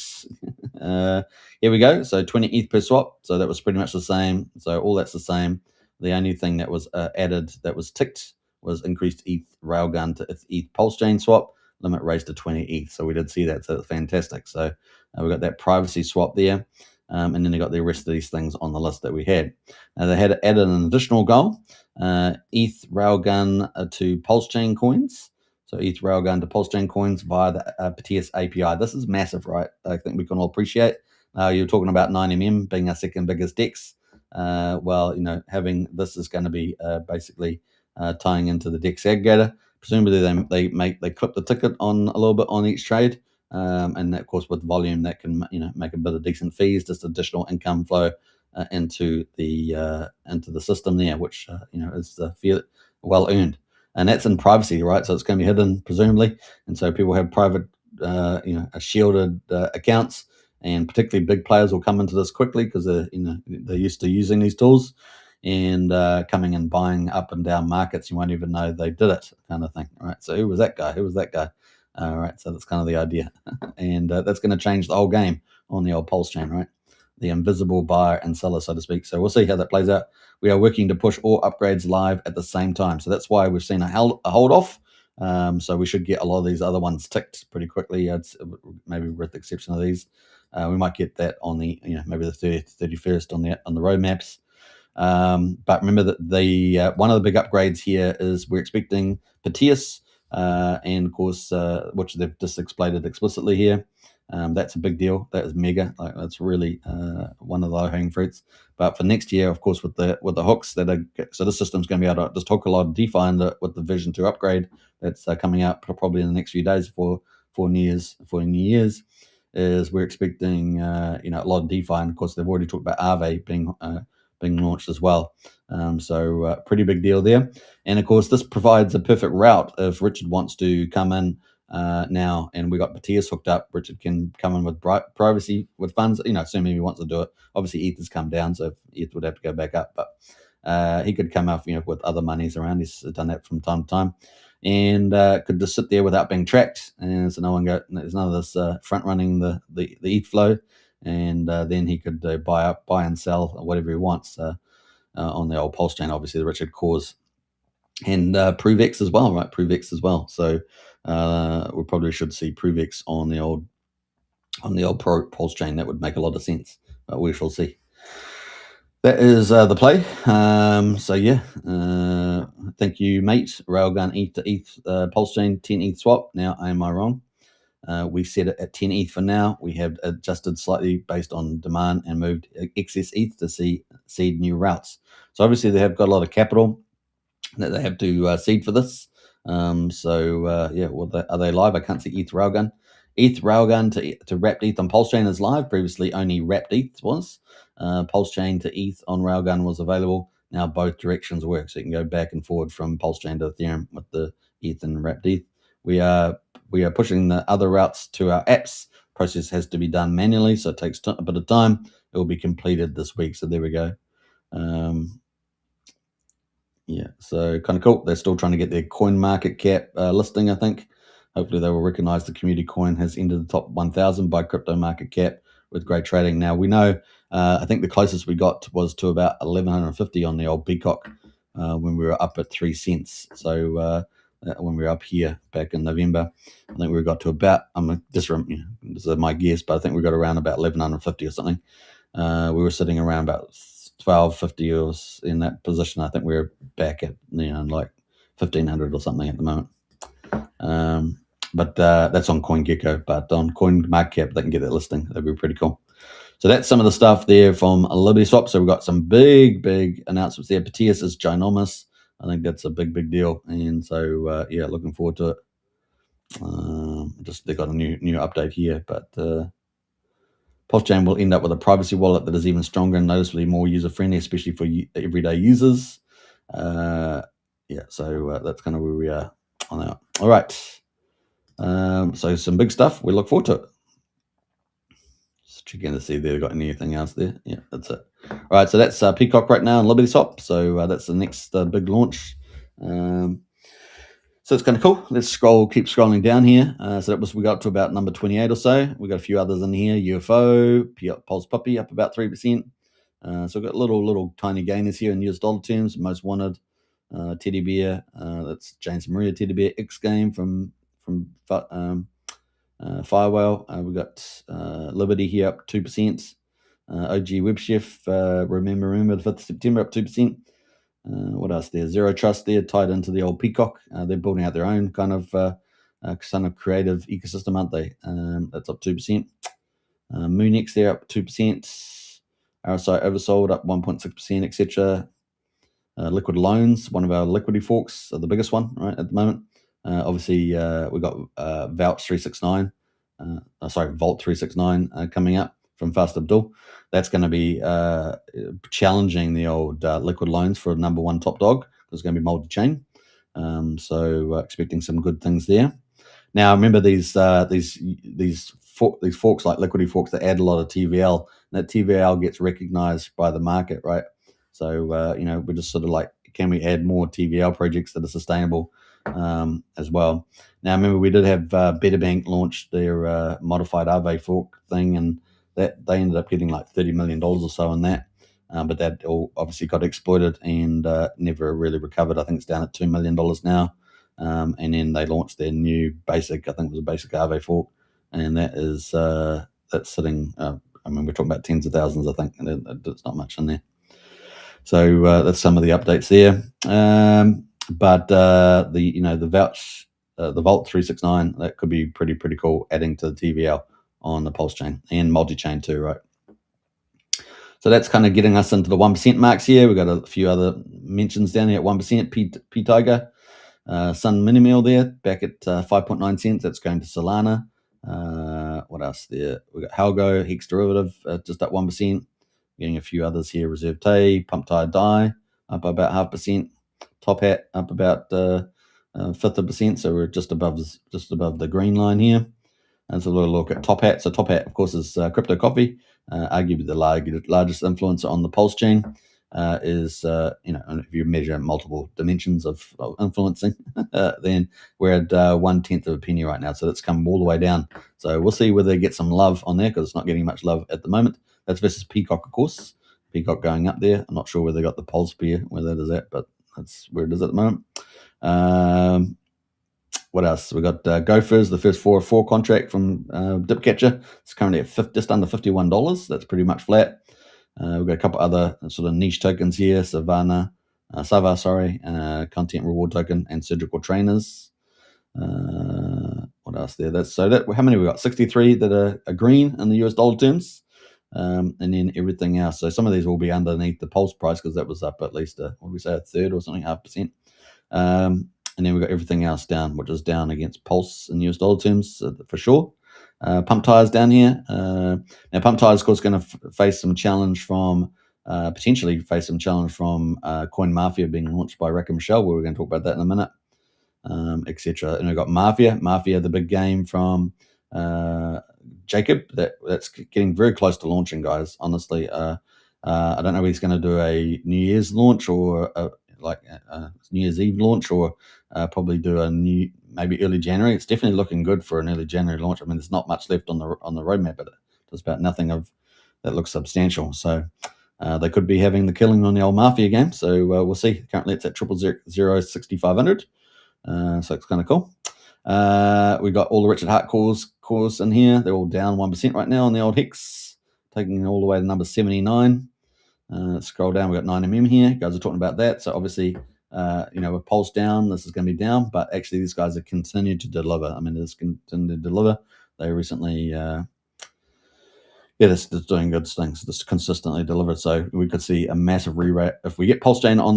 Here we go. So 20 ETH per swap. So that was pretty much the same. So all that's the same. The only thing that was added that was ticked was increased ETH Railgun to ETH Pulsechain swap. Limit raised to 20 ETH. So we did see that. So it's fantastic. So we got that privacy swap there. And then they got the rest of these things on the list that we had. Now they had added an additional goal, ETH Railgun to Pulsechain coins. So ETH Railgun to Pulsechain coins via the Proteus API. This is massive, right? I think we can all appreciate. You're talking about 9mm being our second biggest DEX. Having this is going to be basically tying into the DEX aggregator. Presumably they clip the ticket on a little bit on each trade. And of course, with volume, that can make a bit of decent fees, just additional income flow into the system there, which is well earned, and that's in privacy, right? So it's going to be hidden presumably, and so people have private, shielded accounts, and particularly big players will come into this quickly because they're used to using these tools and coming and buying up and down markets. You won't even know they did it, kind of thing, right? So who was that guy? All right, so that's kind of the idea, and that's going to change the whole game on the old Pulsechain, right? The invisible buyer and seller, so to speak. So we'll see how that plays out. We are working to push all upgrades live at the same time, so that's why we've seen a hold off. So we should get a lot of these other ones ticked pretty quickly. Maybe with the exception of these, we might get that on the maybe the 30th, 31st on the roadmaps. But remember that the one of the big upgrades here is we're expecting Proteus. And of course, which they've just explained explicitly here. That's a big deal. That is mega. That's really one of the low-hanging fruits. But for next year, of course, with the hooks so the system's going to be able to just hook a lot of DeFi with the Vision 2 upgrade that's coming out probably in the next few days for New Year's. Is we're expecting a lot of DeFi, and of course they've already talked about Aave being launched as well. So pretty big deal there. And of course, this provides a perfect route if Richard wants to come in now, and we got Proteus hooked up. Richard can come in with privacy with funds, assuming he wants to do it. Obviously, ETH has come down, so ETH would have to go back up, but he could come up, with other monies around. He's done that from time to time, and could just sit there without being tracked, and so there's none of this front running the ETH flow, and then he could buy and sell whatever he wants on the old Pulsechain, obviously the Richard cause. and ProveX as well, right? ProveX as well. So we probably should see ProveX on the old Pulsechain. That would make a lot of sense, but we shall see. That is the play. So yeah, thank you, mate. Railgun ETH to ETH Pulsechain 10 ETH swap. Now, am I wrong? We set it at 10 ETH for now. We have adjusted slightly based on demand and moved excess ETH to seed new routes. So obviously they have got a lot of capital that they have to seed for this. Yeah, well, are they live? I can't see ETH Railgun. ETH Railgun to wrapped ETH on Pulsechain is live. Previously, only wrapped ETH was. Pulsechain to ETH on Railgun was available. Now both directions work, so you can go back and forward from Pulsechain to Ethereum with the ETH and wrapped ETH. We are pushing the other routes to our apps. Process has to be done manually, so it takes a bit of time. It will be completed this week. So there we go. Yeah, so kind of cool. They're still trying to get their coin market cap listing, I think. Hopefully they will recognize the community coin has entered the top 1,000 by crypto market cap with great trading. Now, we know, I think the closest we got was to about 1,150 on the old Peacock when we were up at 3 cents. So when we were up here back in November, I think we got to about, this is my guess, but I think we got around about 1,150 or something. We were sitting around about 1250 or in that position. I think we're back at like 1500 or something at the moment. But that's on CoinGecko. But on CoinMarketCap, they can get that listing. That'd be pretty cool. So that's some of the stuff there from Liberty Swap. So we've got some big announcements there. Patius is ginormous. I think that's a big deal. And so yeah, looking forward to it. Just they got a new update here, but Pulsechain will end up with a privacy wallet that is even stronger and noticeably more user-friendly, especially for everyday users. Yeah, so that's kind of where we are on that. All right. So some big stuff. We look forward to it. Just checking to see if they've got anything else there. Yeah, that's it. All right, so that's Peacock right now and Liberty Swap. So that's the next big launch. So it's kind of cool. Let's keep scrolling down here. So we got up to about number 28 or so. We got a few others in here. UFO, Pulse Puppy up about 3%. So we've got little tiny gainers here in US dollar terms. Most wanted, Teddy Bear. That's James Maria Teddy Bear X game from Firewhale. We've got Liberty here up 2%. OG Web Chef, remember the 5th of September up 2%. What else there? Zero Trust there, tied into the old Peacock. They're building out their own kind of creative ecosystem, aren't they? That's up 2%. Moonix there up 2%. RSI oversold up 1.6%, etc. Liquid Loans, one of our liquidity forks, the biggest one right at the moment. Obviously, we've got Vault 369 coming up from Fast Abdul. That's going to be challenging the old Liquid Loans for number one top dog. There's going to be multi-chain. So expecting some good things there. Now, remember these forks like liquidity forks that add a lot of TVL. And that TVL gets recognized by the market, right? So we're just sort of like, can we add more TVL projects that are sustainable as well? Now, remember we did have Better Bank launch their modified Aave fork thing, and that they ended up getting like $30 million or so on that. But that all obviously got exploited and never really recovered. I think it's down at $2 million now. And then they launched their new basic, I think it was a basic Aave fork, and that is that's sitting. We're talking about tens of thousands, I think, and it's not much in there. So that's some of the updates there. But the vouch, the Vault 369, that could be pretty cool, adding to the TVL on the Pulsechain and multi-chain too, right? So that's kind of getting us into the 1% marks here. We've got a few other mentions down here at 1%. P Tiger, Sun Minimal there, back at 5.9 cents. That's going to Solana. What else there? We've got ALGO, Hex Derivative, just up 1%. Getting a few others here. Reserve Tay, Pump Tide Die, up about 0.5%. Top Hat, up about 1/5 of a percent. So we're just above the green line here. And so we'll look at Top Hat. So Top Hat, of course, is Crypto Coffee, arguably the largest influencer on the Pulsechain. Is if you measure multiple dimensions of influencing, then we're at 1/10 of a penny right now. So that's come all the way down. So we'll see whether they get some love on there, because it's not getting much love at the moment. That's versus Peacock, of course. Peacock going up there. I'm not sure where they got the Pulse Beer, where that is at, but That's where it is at the moment. What else? We got Gophers, the first 404 contract from Dipcatcher. It's currently at just under $51. That's pretty much flat. We've got a couple other sort of niche tokens here: Sava, content reward token, and surgical trainers. What else there? How many we got? 63 that are green in the US dollar terms, and then everything else. So some of these will be underneath the Pulse price because that was up at least a third or something, 0.5%. And then we've got everything else down, which is down against Pulse in US dollar terms for sure. Pump Tires down here. Now, Pump Tires, of course, going to face some challenge from potentially face some challenge from Coin Mafia being launched by Rick and Michelle. We're going to talk about that in a minute, etc. And we've got Mafia, the big game from Jacob. That's getting very close to launching, guys. Honestly, I don't know if he's going to do a New Year's launch or New Year's Eve launch, or probably do maybe early January. It's definitely looking good for an early January launch. I mean, there's not much left on the roadmap, but there's about nothing of that looks substantial. So they could be having the killing on the old Mafia game. So we'll see. Currently, it's at 0.006,500. So it's kind of cool. We've got all the Richard Hart cores in here. They're all down 1% right now on the old Hex, taking it all the way to number 79. Scroll down, we've got 9mm here. Guys are talking about that. So obviously, with Pulse down, this is going to be down, but actually these guys have continued to deliver. I mean, it's continued to deliver. They recently, this is doing good things. This consistently delivered. So we could see a massive re-rate. If we get Pulsechain on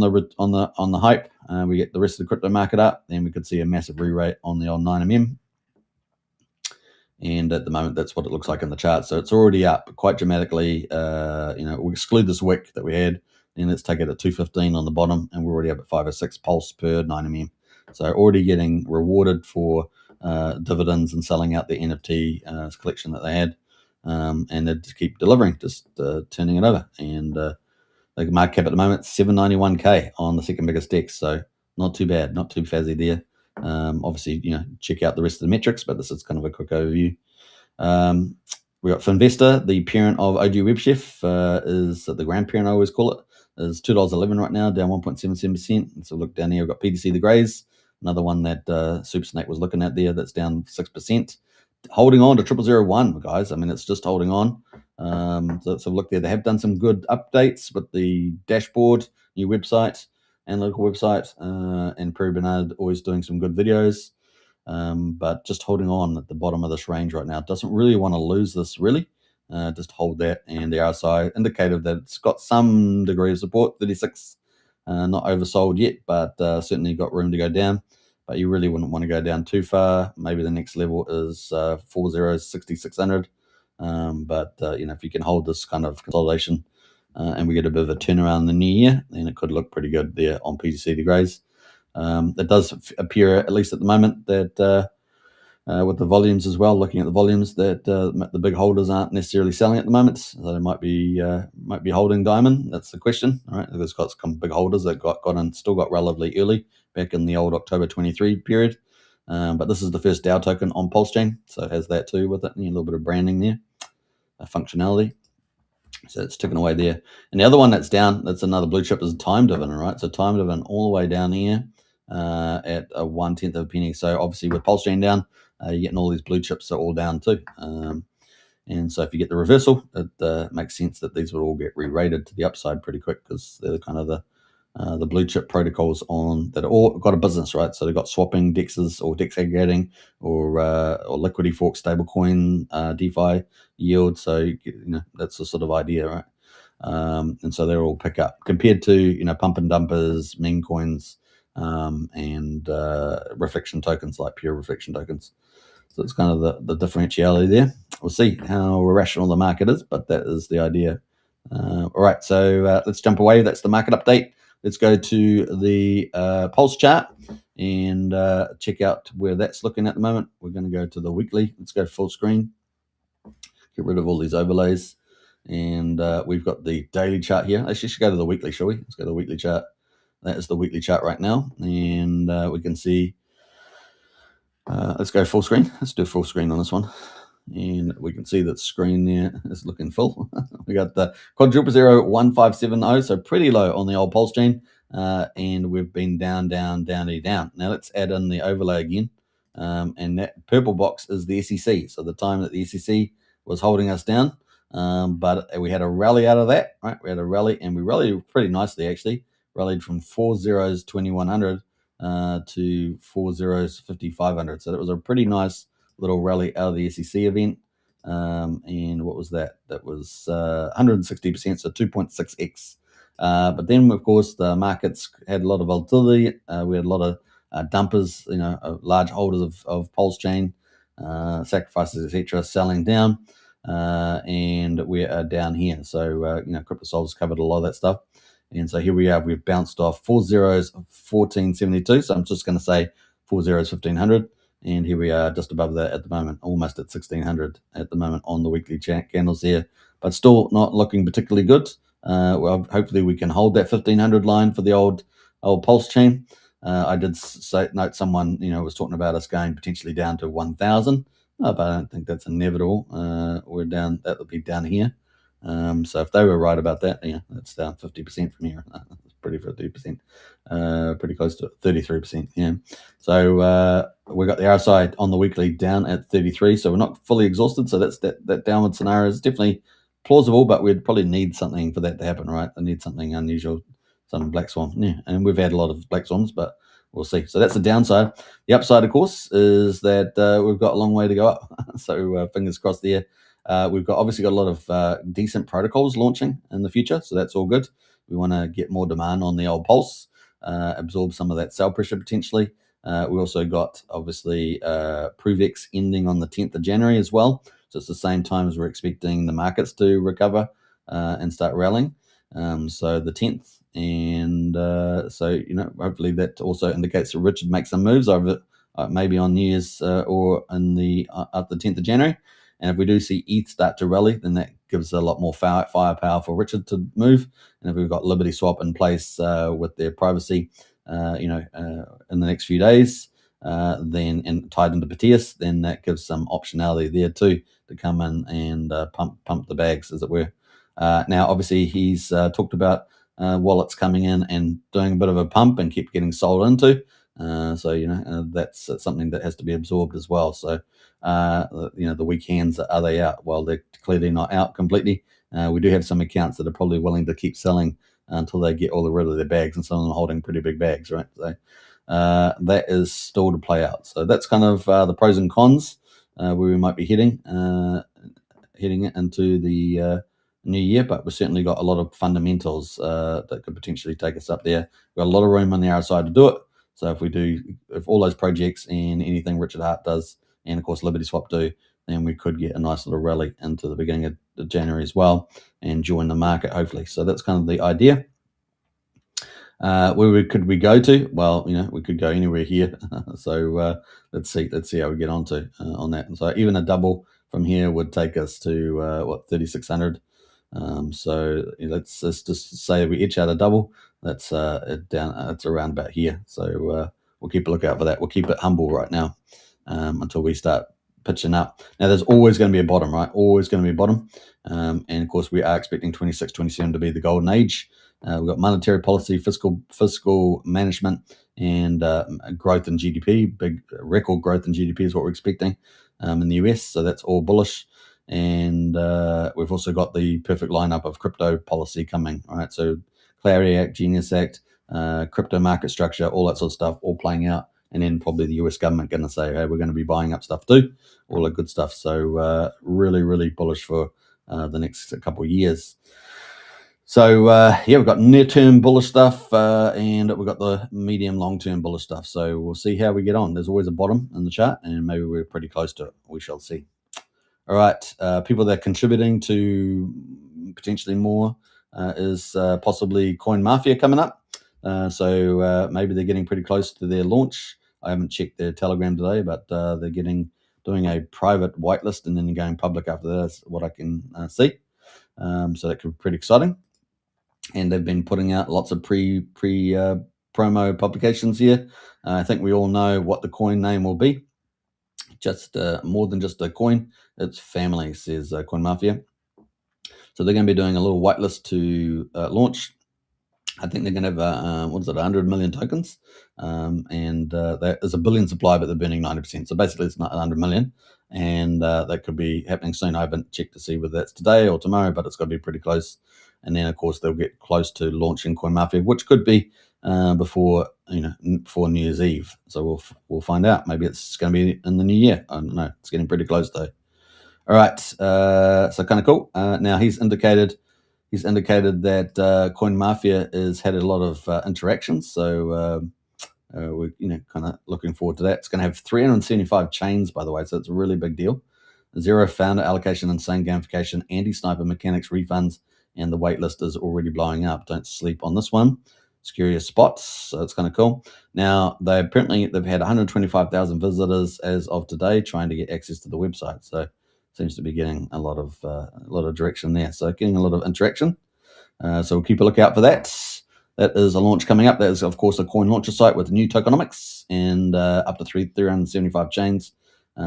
the hype, we get the rest of the crypto market up, then we could see a massive re-rate on the old 9mm. And at the moment, that's what it looks like in the chart. So it's already up quite dramatically. We exclude this wick that we had, then let's take it at 215 on the bottom, and we're already up at 506 pulse per 9mm. So already getting rewarded for dividends and selling out the NFT collection that they had. And they just keep delivering, just turning it over. And the market cap at the moment, 791K on the second biggest DEX. So not too bad, not too fazzy there. Obviously, check out the rest of the metrics, but this is kind of a quick overview. We got Finvestor, the parent of OG WebChef, is the grandparent, I always call it, is $2.11 right now, down 1.77%. So look down here, we've got PDC the Greys, another one that Super Snake was looking at there, that's down 6%. Holding on to 0001, guys. I mean, it's just holding on. So look there, they have done some good updates with the dashboard, new website, analytical website, and Prairie Bernard always doing some good videos, but just holding on at the bottom of this range right now. Doesn't really want to lose this, really. Just hold that, and the RSI indicated that it's got some degree of support, 36, not oversold yet, but certainly got room to go down. But you really wouldn't want to go down too far. Maybe the next level is 6,600. But if you can hold this kind of consolidation, and we get a bit of a turnaround in the new year, then it could look pretty good there on PGC de Greys. It does appear, at least at the moment, that with the volumes as well, looking at the volumes, that the big holders aren't necessarily selling at the moment. So they might be holding Diamond. That's the question. All right, there's got some big holders that still got relatively early back in the old October 23 period. But this is the first DAO token on Pulsechain, so it has that too with it. A little bit of branding there, functionality. So it's ticking away there. And the other one that's down, that's another blue chip, is Time Dividend, right? So Time Dividend all the way down here at a 1/10 of a penny. So obviously with Pulsechain down, you're getting all these blue chips are all down too. And so if you get the reversal, it makes sense that these would all get re-rated to the upside pretty quick, because they're kind of the blue chip protocols that all got a business, right? So they've got swapping, DEXs, or DEX aggregating, or liquidity fork, stablecoin, DeFi yield. So that's the sort of idea, right? And so they're all pick up compared to pump and dumpers, meme coins, and reflection tokens like pure reflection tokens. So it's kind of the differentiality there. We'll see how irrational the market is, but that is the idea. All right, so let's jump away. That's the market update. Let's go to the Pulse chart and check out where that's looking at the moment. We're going to go to the weekly. Let's go full screen. Get rid of all these overlays. And we've got the daily chart here. Let's just go to the weekly, shall we? Let's go to the weekly chart. That is the weekly chart right now. And we can see, let's go full screen. Let's do full screen on this one. and we can see that screen there is looking full. We got the quadruple 01570, so pretty low on the old pulse chain, and we've been down. Now let's add in the overlay again, and that purple box is the SEC. So the time that the SEC was holding us down, but we had a rally out of that, right? We had a rally, and we rallied pretty nicely actually. Rallied from 40s 2100 to 40s 5500. So that was a pretty nice little rally out of the SEC event. And what was that? That was 160%, so 2.6x. But then, of course, the markets had a lot of volatility. We had a lot of dumpers, large holders of Pulsechain, sacrifices, etc., selling down. And we are down here. So, CryptoSoul's covered a lot of that stuff. And so here we are. We've bounced off 40s 1472. So I'm just going to say 40s 1500. And here we are just above that at the moment, almost at 1600 at the moment on the weekly candles here, but still not looking particularly good. Well, hopefully we can hold that 1500 line for the old pulse chain. I did note someone, was talking about us going potentially down to 1000, but I don't think that's inevitable. We're down, that would be down here. So if they were right about that, that's down 50% from here. It's pretty 50%, pretty close to 33%. Yeah. So we got the RSI on the weekly down at 33. So we're not fully exhausted. So that downward scenario is definitely plausible, but we'd probably need something for that to happen, right? I need something unusual, some black swan. Yeah, and we've had a lot of black swans, but we'll see. So that's the downside. The upside, of course, is that we've got a long way to go up. So fingers crossed there. We've obviously got a lot of decent protocols launching in the future, so that's all good. We want to get more demand on the old pulse, absorb some of that sell pressure potentially. We also got obviously Pruvex ending on the 10th of January as well. So it's the same time as we're expecting the markets to recover and start rallying. So the 10th, and so hopefully that also indicates that Richard makes some moves over maybe on New Year's or in the up the 10th of January. And if we do see ETH start to rally, then that gives a lot more firepower for Richard to move. And if we've got Liberty Swap in place with their privacy, in the next few days, then and tied into Proteus, then that gives some optionality there too to come in and pump the bags, as it were. Now, obviously, he's talked about wallets coming in and doing a bit of a pump and keep getting sold into. So that's something that has to be absorbed as well. So the weak hands, are they out? Well, they're clearly not out completely. We do have some accounts that are probably willing to keep selling until they get all rid of their bags, and some of them holding pretty big bags, right? So that is still to play out. So that's kind of the pros and cons where we might be heading into the new year, but we've certainly got a lot of fundamentals that could potentially take us up there. We've got a lot of room on the RSI to do it. So if all those projects and anything Richard Hart does, and of course Liberty Swap do, then we could get a nice little rally into the beginning of January as well and join the market, hopefully. So that's kind of the idea. Where could we go to? Well, we could go anywhere here. So let's see how we get onto on that. And so even a double from here would take us to 3600. So let's just say we etch out a double. That's down. It's around about here. So we'll keep a lookout for that. We'll keep it humble right now until we start pitching up. Now, there's always going to be a bottom, right? Always going to be a bottom. And of course, we are expecting 26, 27 to be the golden age. We've got monetary policy, fiscal management, and growth in GDP. Big record growth in GDP is what we're expecting in the US. So that's all bullish. And we've also got the perfect lineup of crypto policy coming. All right, so Clarity Act, Genius Act, crypto market structure, all that sort of stuff, all playing out. And then probably the US government going to say, hey, we're going to be buying up stuff too, all the good stuff. So really, really bullish for the next couple of years. So we've got near-term bullish stuff and we've got the medium, long-term bullish stuff. So we'll see how we get on. There's always a bottom in the chart, and maybe we're pretty close to it. We shall see. All right, people that are contributing to potentially more is possibly Coin Mafia coming up. So maybe they're getting pretty close to their launch. I haven't checked their Telegram today, but they're doing a private whitelist and then going public after that. That's what I can see. So that could be pretty exciting. And they've been putting out lots of promo publications here. I think we all know what the coin name will be. just more than just a coin. It's family, says Coin Mafia. So they're going to be doing a little whitelist to launch. I think they're going to have, 100 million tokens. And that is a billion supply, but they're burning 90%. So basically, it's not 100 million. And that could be happening soon. I haven't checked to see whether that's today or tomorrow, but it's got to be pretty close. And then, of course, they'll get close to launching Coin Mafia, which could be before New Year's Eve. So we'll find out. Maybe it's going to be in the new year. I don't know. It's getting pretty close though. All right, so kind of cool. Now he's indicated that Coin Mafia has had a lot of interactions. So we're kind of looking forward to that. It's going to have 375 chains, by the way, so it's a really big deal. Zero founder allocation, insane gamification, anti-sniper mechanics, refunds, and the waitlist is already blowing up. Don't sleep on this one. It's curious spots, so it's kind of cool. Now they've had 125,000 visitors as of today trying to get access to the website. So seems to be getting a lot of direction there. So getting a lot of interaction. So we'll keep a lookout for that. That is a launch coming up. That is, of course, a coin launcher site with new tokenomics and up to 375 chains.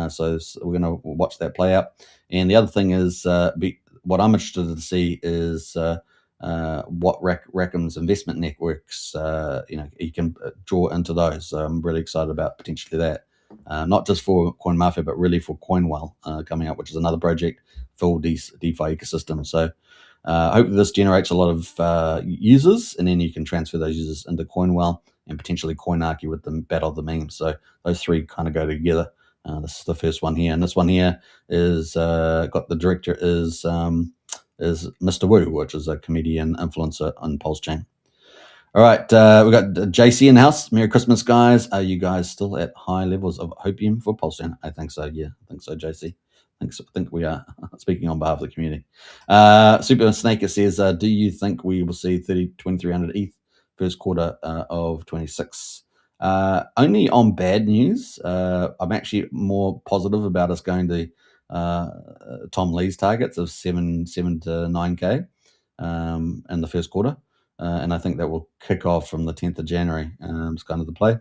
So we're going to watch that play out. And the other thing is, what I'm interested to see is what Rackham's investment networks, you can draw into those. So I'm really excited about potentially that. Not just for Coin Mafia, but really for Coinwell coming up, which is another project, full DeFi ecosystem. So hopefully this generates a lot of users, and then you can transfer those users into Coinwell and potentially Coinarchy with the Battle of the Memes. So those three kind of go together. This is the first one here, and this one here is got the director is Mr. Wu, which is a comedian influencer on Pulsechain. All right, we got JC in the house. Merry Christmas, guys. Are you guys still at high levels of opium for Pulsechain? I think so. Yeah, I think so, JC. I think we are speaking on behalf of the community. Super Snaker says, do you think we will see 2,300 ETH first quarter of 26? Only on bad news. I'm actually more positive about us going to Tom Lee's targets of 7 to 9K in the first quarter. And I think that will kick off from the 10th of January. It's kind of the play.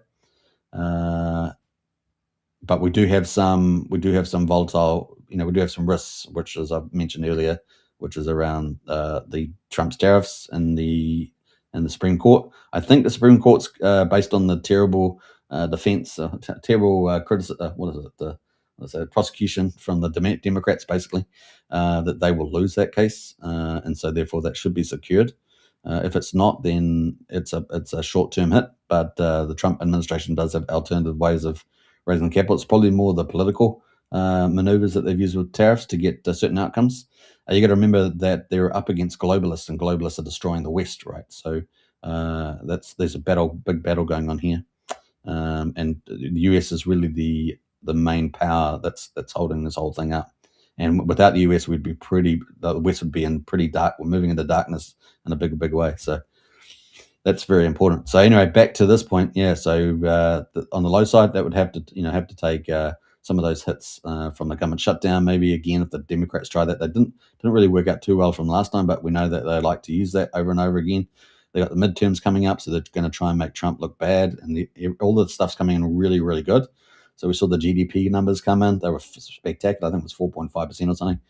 But we do have some volatile, we do have some risks, which, as I mentioned earlier, which is around the Trump's tariffs and the Supreme Court. I think the Supreme Court's based on the terrible defense, terrible criticism, prosecution from the Democrats, basically, that they will lose that case, and so therefore that should be secured. If it's not, then it's a short-term hit. But the Trump administration does have alternative ways of raising capital. It's probably more the political maneuvers that they've used with tariffs to get certain outcomes. You got to remember that they're up against globalists, and globalists are destroying the West, right? So there's a big battle going on here, and the US is really the main power that's holding this whole thing up. And without the US, the West would be in pretty dark. We're moving into darkness in a big way. So that's very important. So anyway, back to this point. Yeah. So on the low side, that would have to take some of those hits from the government shutdown. Maybe again, if the Democrats try that, they didn't really work out too well from last time. But we know that they like to use that over and over again. They got the midterms coming up, so they're going to try and make Trump look bad, and all the stuff's coming in really good. So we saw the GDP numbers come in; they were spectacular. I think it was 4.5% or something.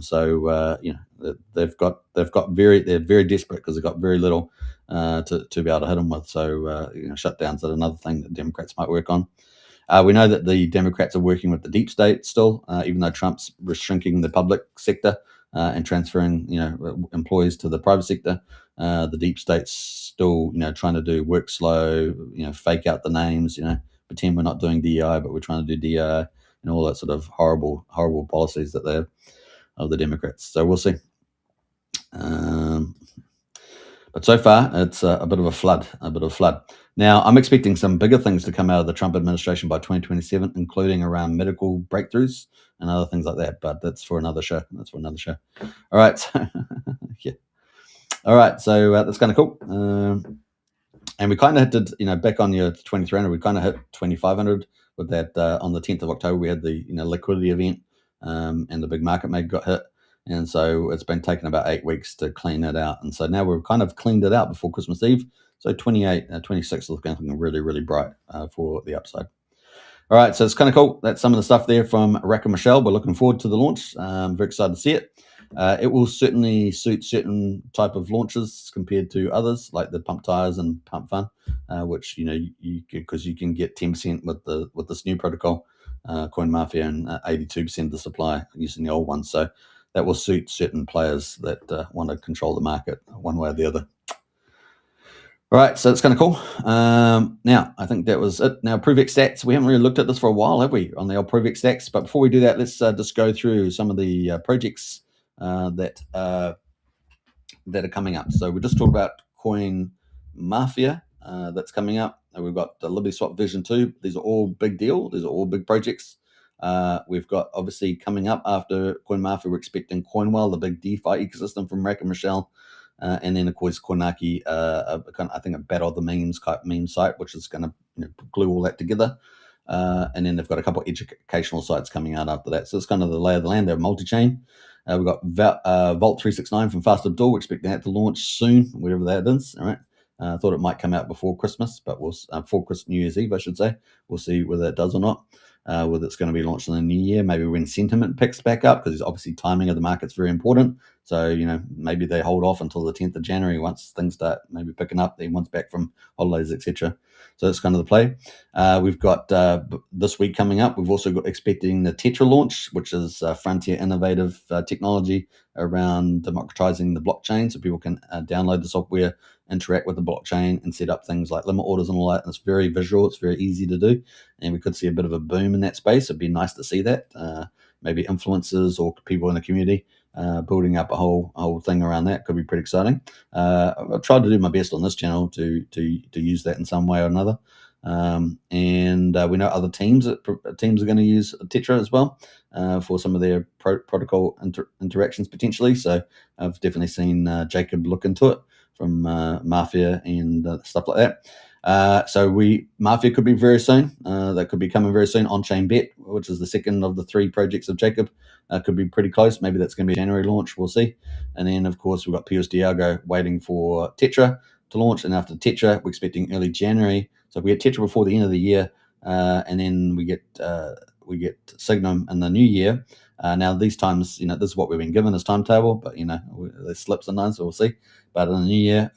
So they're very desperate because they've got very little to be able to hit them with. So shutdowns are another thing that Democrats might work on. We know that the Democrats are working with the deep state still, even though Trump's shrinking the public sector and transferring employees to the private sector. The deep state's still trying to do work slow, fake out the names, pretend we're not doing DEI, but we're trying to do DEI, and all that sort of horrible policies that they have of the Democrats. So we'll see. But so far, it's a bit of a flood. Now, I'm expecting some bigger things to come out of the Trump administration by 2027, including around medical breakthroughs and other things like that. But that's for another show. All right. So, yeah. All right. So that's kind of cool. And we kind of hit, back on your 2,300, we kind of hit 2,500 with that on the 10th of October. We had the, liquidity event and the big market maker got hit. And so it's been taking about 8 weeks to clean it out. And so now we've kind of cleaned it out before Christmas Eve. So 26 is looking really bright for the upside. All right, so it's kind of cool. That's some of the stuff there from Rack and Michelle. We're looking forward to the launch. Very excited to see it. It will certainly suit certain type of launches compared to others, like the Pump Tires and Pump Fun, which because you can get 10% with this new protocol, Coin Mafia, and 82% of the supply using the old one. So that will suit certain players that want to control the market one way or the other. All right, so it's kind of cool. Now, I think that was it. Now, ProvX stats. We haven't really looked at this for a while, have we, on the old ProvX stats? But before we do that, let's just go through some of the projects that are coming up. So we just talked about Coin Mafia that's coming up. We've got Liberty Swap Version 2. These are all big deal. These are all big projects. We've got, obviously, coming up after Coin Mafia, we're expecting Coinwell, the big DeFi ecosystem from Rack and Michelle. And then, of course, Koinaki, I think a battle of the memes type meme site, which is going to glue all that together. And then they've got a couple of educational sites coming out after that. So it's kind of the lay of the land. They're multi-chain. We've got Vault 369 from Fast Abdul. We're expecting that to launch soon, whatever that is. All right. I thought it might come out before Christmas, but before New Year's Eve, I should say. We'll see whether it does or not. Whether it's going to be launched in the new year, maybe when sentiment picks back up, because obviously timing of the market's very important. So, maybe they hold off until the 10th of January once things start maybe picking up, then once back from holidays, etc. So that's kind of the play. We've got this week coming up. We've also got expecting the Tetra launch, which is frontier innovative technology around democratizing the blockchain, so people can download the software, interact with the blockchain, and set up things like limit orders and all that. And it's very visual. It's very easy to do, and we could see a bit of a boom in that space. It'd be nice to see that. Maybe influencers or people in the community building up a whole thing around that could be pretty exciting. I've tried to do my best on this channel to use that in some way or another. And we know other teams are going to use Tetra as well for some of their protocol interactions potentially. So I've definitely seen Jacob look into it from Mafia and stuff like that. So Mafia could be very soon. That could be coming very soon. On-chain bet, which is the second of the 3 projects of Jacob, could be pretty close. Maybe that's going to be a January launch. We'll see. And then, of course, we've got PUSD ALGO waiting for Tetra to launch. And after Tetra, we're expecting early January. So if we get Tetra before the end of the year, and then we get Signum in the new year. Now, these times, this is what we've been given as timetable, but, there's slips and none, so we'll see. But in the new year,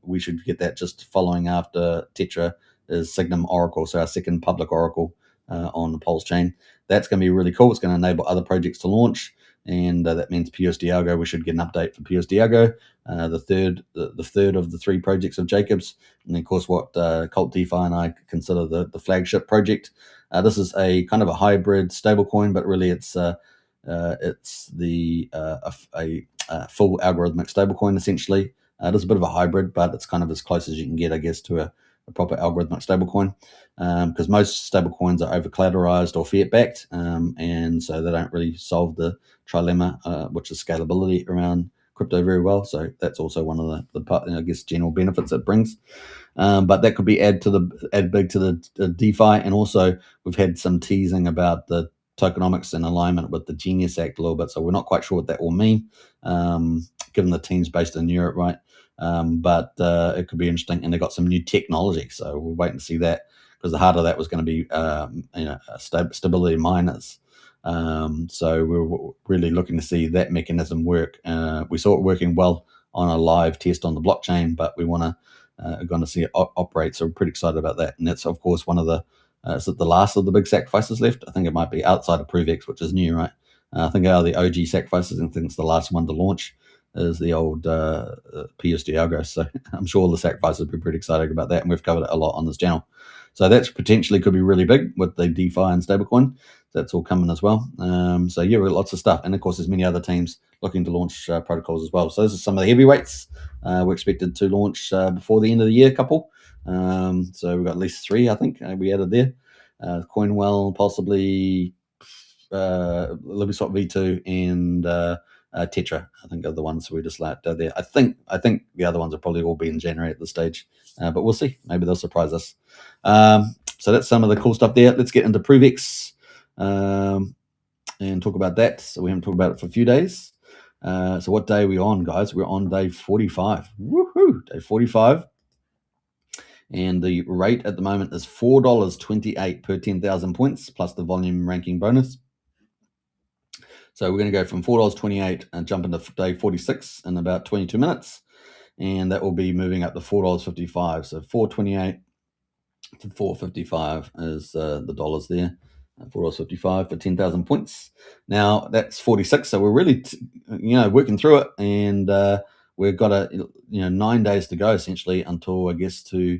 we should get that just following after Tetra is Signum Oracle, so our second public Oracle on the Pulsechain. That's going to be really cool. It's going to enable other projects to launch, and that means PUSD ALGO. We should get an update for PUSD ALGO, the third of the 3 projects of Jacob's, and then, of course, what Cult DeFi and I consider the flagship project. This is a kind of a hybrid stablecoin, but really it's the a full algorithmic stablecoin essentially. It is a bit of a hybrid, but it's kind of as close as you can get, I guess, to a proper algorithmic stablecoin, because most stablecoins are over collateralized or fiat backed, and so they don't really solve the trilemma, which is scalability around crypto very well. So that's also one of the I guess general benefits it brings. But that could be add big to the DeFi, and also we've had some teasing about the tokenomics in alignment with the Genius Act a little bit, so we're not quite sure what that will mean, given the team's based in Europe, right? But it could be interesting, and they've got some new technology, so we'll wait and see that, because the heart of that was going to be stability miners. So we're really looking to see that mechanism work. We saw it working well on a live test on the blockchain, but we want to going to see it operate. So we're pretty excited about that, and that's, of course, one of the is it the last of the big sacrifices left? I think it might be outside of ProvX, which is new, right? I think out of the OG sacrifices, I think it's the last one to launch is the old PUSD ALGO. So I'm sure all the sacrifices will be pretty excited about that, and we've covered it a lot on this channel. So that's potentially could be really big with the DeFi and stablecoin. That's all coming as well. So yeah, we've got lots of stuff, and of course, there's many other teams looking to launch protocols as well. So those are some of the heavyweights we're expected to launch before the end of the year. Couple. So we've got at least 3, I think, we added there. Coinwell, possibly Liberty Swap V2, and Tetra, I think, are the ones we just like there. I think the other ones will probably all be in January at this stage, but we'll see. Maybe they'll surprise us. So that's some of the cool stuff there. Let's get into ProvX and talk about that. So we haven't talked about it for a few days. So what day are we on, guys? We're on day 45. Woohoo! Day 45. And the rate at the moment is $4.28 per 10,000 points plus the volume ranking bonus. So we're going to go from $4.28 and jump into day 46 in about 22 minutes. And that will be moving up to $4.55. So 428 to 455 is the dollars there. $4.55 for 10,000 points. Now that's 46, so we're really, working through it, and we've got 9 days to go essentially until I guess to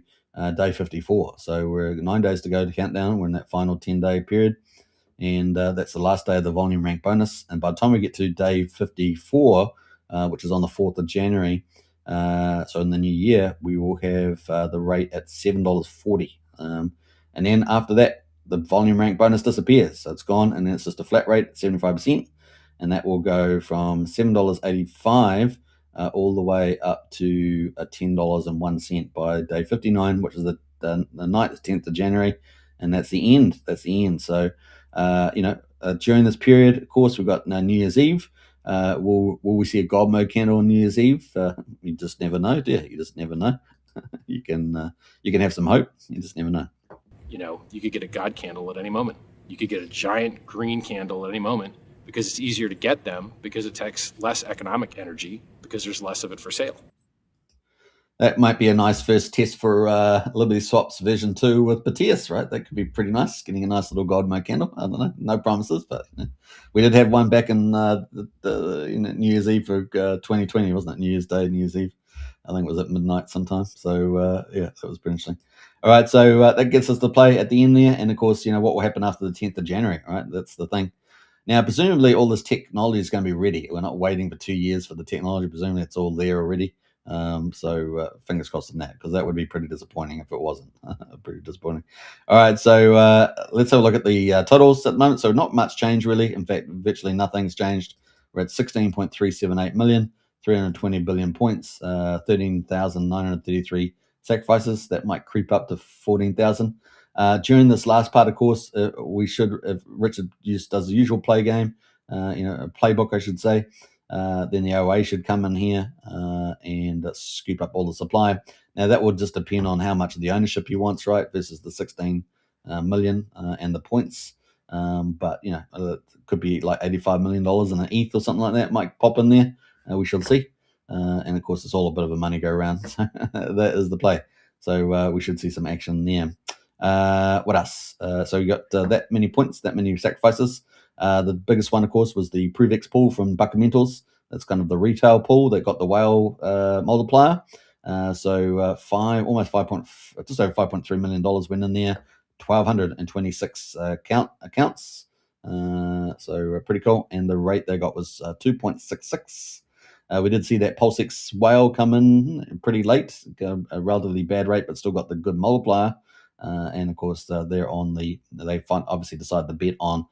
day 54. So we're 9 days to go to countdown. We're in that final 10-day period, and that's the last day of the volume rank bonus. And by the time we get to day 54, which is on the 4th of January, so in the new year, we will have the rate at $7.40. And then after that, the volume rank bonus disappears. So it's gone, and then it's just a flat rate at 75%. And that will go from $7.85 all the way up to $10.01 by day 59, which is the night, the 10th of January. And that's the end. That's the end. So, during this period, of course, we've got New Year's Eve. Will we see a God mode candle on New Year's Eve? You just never know, do you? You just never know. You can have some hope. You just never know. You could get a God candle at any moment. You could get a giant green candle at any moment because it's easier to get them because it takes less economic energy because there's less of it for sale. That might be a nice first test for Liberty Swap's version 2 with Batias, right? That could be pretty nice, getting a nice little God mode candle. I don't know, no promises, but we did have one back in New Year's Eve for 2020, wasn't it? New Year's Day, New Year's Eve. I think it was at midnight sometime. So, that was pretty interesting. All right, so that gets us to play at the end there. And, of course, what will happen after the 10th of January, right? That's the thing. Now, presumably all this technology is going to be ready. We're not waiting for 2 years for the technology. Presumably it's all there already. So fingers crossed on that, because that would be pretty disappointing if it wasn't. Pretty disappointing. All right, so let's have a look at the totals at the moment. So not much change really. In fact, virtually nothing's changed. We're at 16.378 million, 320 billion points, 13,933 sacrifices. That might creep up to 14,000. During this last part, of course, we should, if Richard does the usual play game, a playbook, I should say, then the OA should come in here and scoop up all the supply. Now, that would just depend on how much of the ownership he wants, right, versus the 16 million and the points. But, it could be like $85 million in an ETH or something like that might pop in there. We shall see. And, of course, it's all a bit of a money go around. So that is the play. So we should see some action there. What else? So we got that many points, that many sacrifices. The biggest one, of course, was the Prevex pool from Buckamentals. That's kind of the retail pool that got the whale multiplier. Just over $5.3 million went in there. 1,226 accounts. So pretty cool. And the rate they got was 2.66. We did see that Pulsechain whale come in pretty late, a relatively bad rate, but still got the good multiplier. And of course, they're on they obviously decided to bet on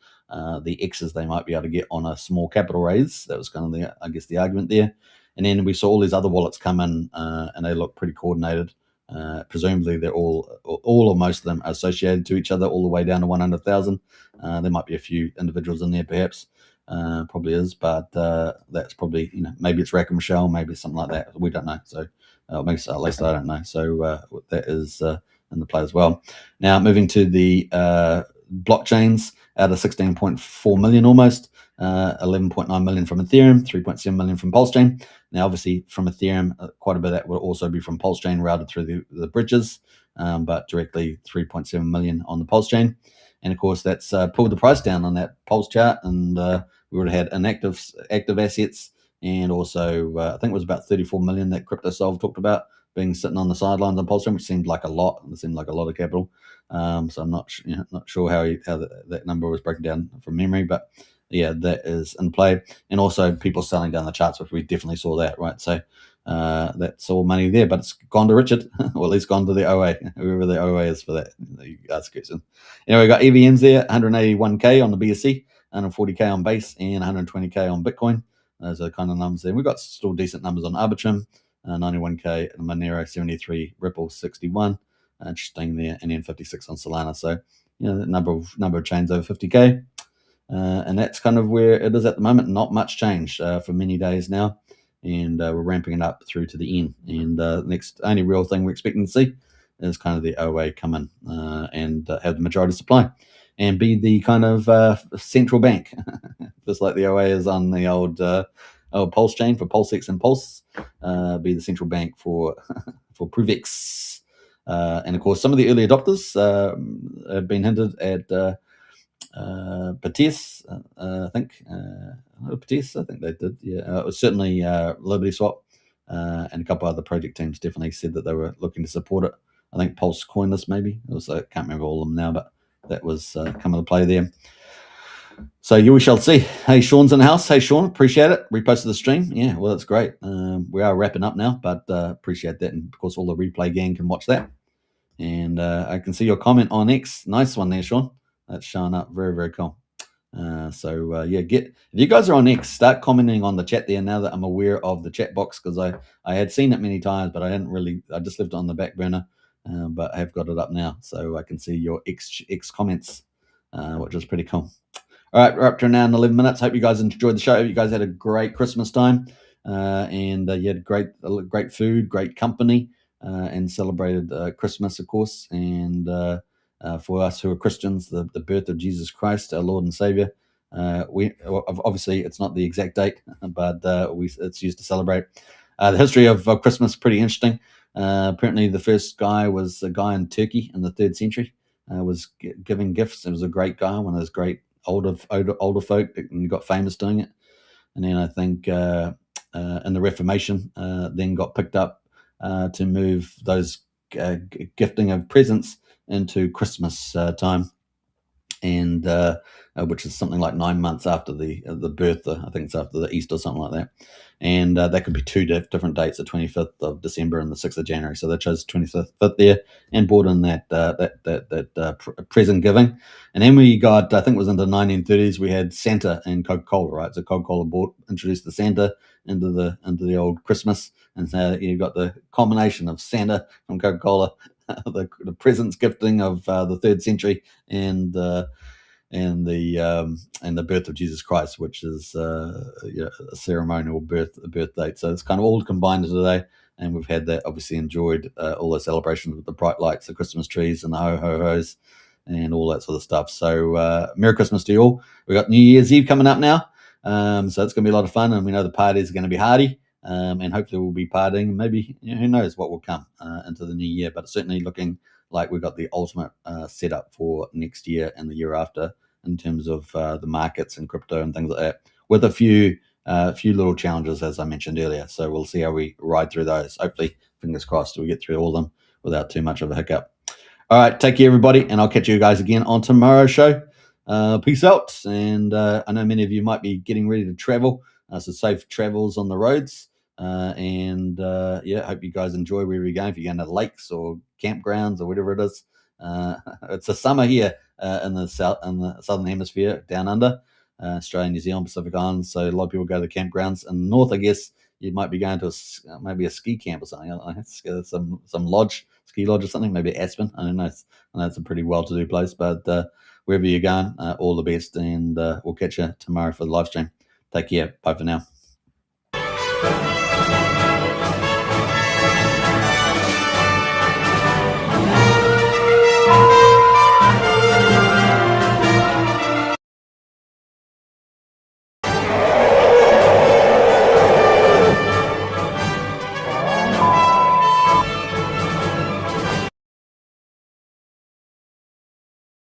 the X's they might be able to get on a small capital raise. That was kind of the argument there. And then we saw all these other wallets come in, and they look pretty coordinated. Presumably, they're all or most of them are associated to each other, all the way down to 100,000. There might be a few individuals in there, perhaps. Probably is, but that's probably maybe it's Rack and Michelle, maybe it's something like that. We don't know. So at least I don't know. So that is in the play as well. Now moving to the blockchains, out of 16.4 million almost, 11.9 million from Ethereum, 3.7 million from Pulsechain. Now obviously from Ethereum, quite a bit of that will also be from Pulsechain routed through the bridges, but directly 3.7 million on the Pulsechain. And of course that's pulled the price down on that Pulse chart, and we would have had inactive active assets, and also I think it was about 34 million that CryptoSolve talked about being sitting on the sidelines on Pulsechain, which seemed like a lot. It seemed like a lot of capital. So I'm not sure how that number was broken down from memory, but yeah, that is in play. And also people selling down the charts, which we definitely saw that, right? So that's all money there, but it's gone to Richard, or at least gone to the OA, whoever the OA is for that. You ask question. Anyway, we got EVMs there, 181k on the BSC, 140k on base, and 120k on Bitcoin. Those are the kind of numbers there. We've got still decent numbers on Arbitrum, 91k, and Monero 73, Ripple 61. Interesting there, and then 56 on Solana. So the number of chains over 50k, and that's kind of where it is at the moment. Not much change for many days now, and we're ramping it up through to the end. And next only real thing we're expecting to see is kind of the OA come in and have the majority supply and be the kind of central bank, just like the OA is on the old Pulsechain for Pulsex and Pulse, be the central bank for for Pruvex. And of course, some of the early adopters have been hinted at Patis, I think. Patis, I think they did. Yeah, it was certainly Liberty Swap, and a couple other project teams definitely said that they were looking to support it. I think Pulse Coinless maybe. It was, I can't remember all of them now, but that was come into play there. So we shall see. Hey, Sean's in the house. Hey, Sean, appreciate it. Reposted the stream. Yeah, well, that's great. We are wrapping up now, but appreciate that. And of course, all the replay gang can watch that. And I can see your comment on X. Nice one there, Sean. That's showing up. Very, very cool. Yeah, if you guys are on X, start commenting on the chat there now that I'm aware of the chat box, because I had seen it many times, but I just left it on the back burner, but I have got it up now, so I can see your X comments, which is pretty cool. All right, we're up to now in 11 minutes. Hope you guys enjoyed the show. Hope you guys had a great Christmas time, and you had great food, great company, and celebrated Christmas, of course, and for us who are Christians, the birth of Jesus Christ, our Lord and Savior. We obviously it's not the exact date, but it's used to celebrate. The history of Christmas is pretty interesting. Apparently, the first guy was a guy in Turkey in the 3rd century. Was giving gifts. It was a great guy, one of those great older folk, and got famous doing it. And then I think in the Reformation, then got picked up to move those gifting of presents into Christmas time, and which is something like 9 months after the birth. I think it's after the Easter or something like that. And that could be two different dates: the 25th of December and the 6th of January. So they chose 25th there and brought in that present giving. And then we got, I think it was in the 1930s, we had Santa and Coca-Cola, right? So Coca-Cola introduced the Santa into the old Christmas, and so you got the combination of Santa from Coca-Cola, the presents gifting of the 3rd century, and the birth of Jesus Christ, which is a ceremonial birth date. So it's kind of all combined today, and we've had that, obviously enjoyed all the celebrations with the bright lights, the Christmas trees, and the ho-ho-hos, and all that sort of stuff. So Merry Christmas to you all. We've got New Year's Eve coming up now, so it's going to be a lot of fun, and we know the parties are going to be hearty. And hopefully we'll be partying. Maybe, who knows what will come into the new year, but it's certainly looking like we've got the ultimate setup for next year and the year after in terms of the markets and crypto and things like that, with a few little challenges, as I mentioned earlier. So we'll see how we ride through those. Hopefully, fingers crossed, we get through all of them without too much of a hiccup. All right, take care, everybody, and I'll catch you guys again on tomorrow's show. Peace out. And I know many of you might be getting ready to travel, so safe travels on the roads. Hope you guys enjoy wherever you're going. If you're going to lakes or campgrounds or whatever it is, it's a summer here in the southern hemisphere, down under Australia, New Zealand, Pacific Islands. So a lot of people go to campgrounds. In the north, I guess you might be going to maybe a ski camp or something. I don't know, some lodge, ski lodge or something. Maybe Aspen. I don't know. I know it's a pretty well-to-do place, but wherever you're going, all the best, and we'll catch you tomorrow for the live stream. Take care. Bye for now.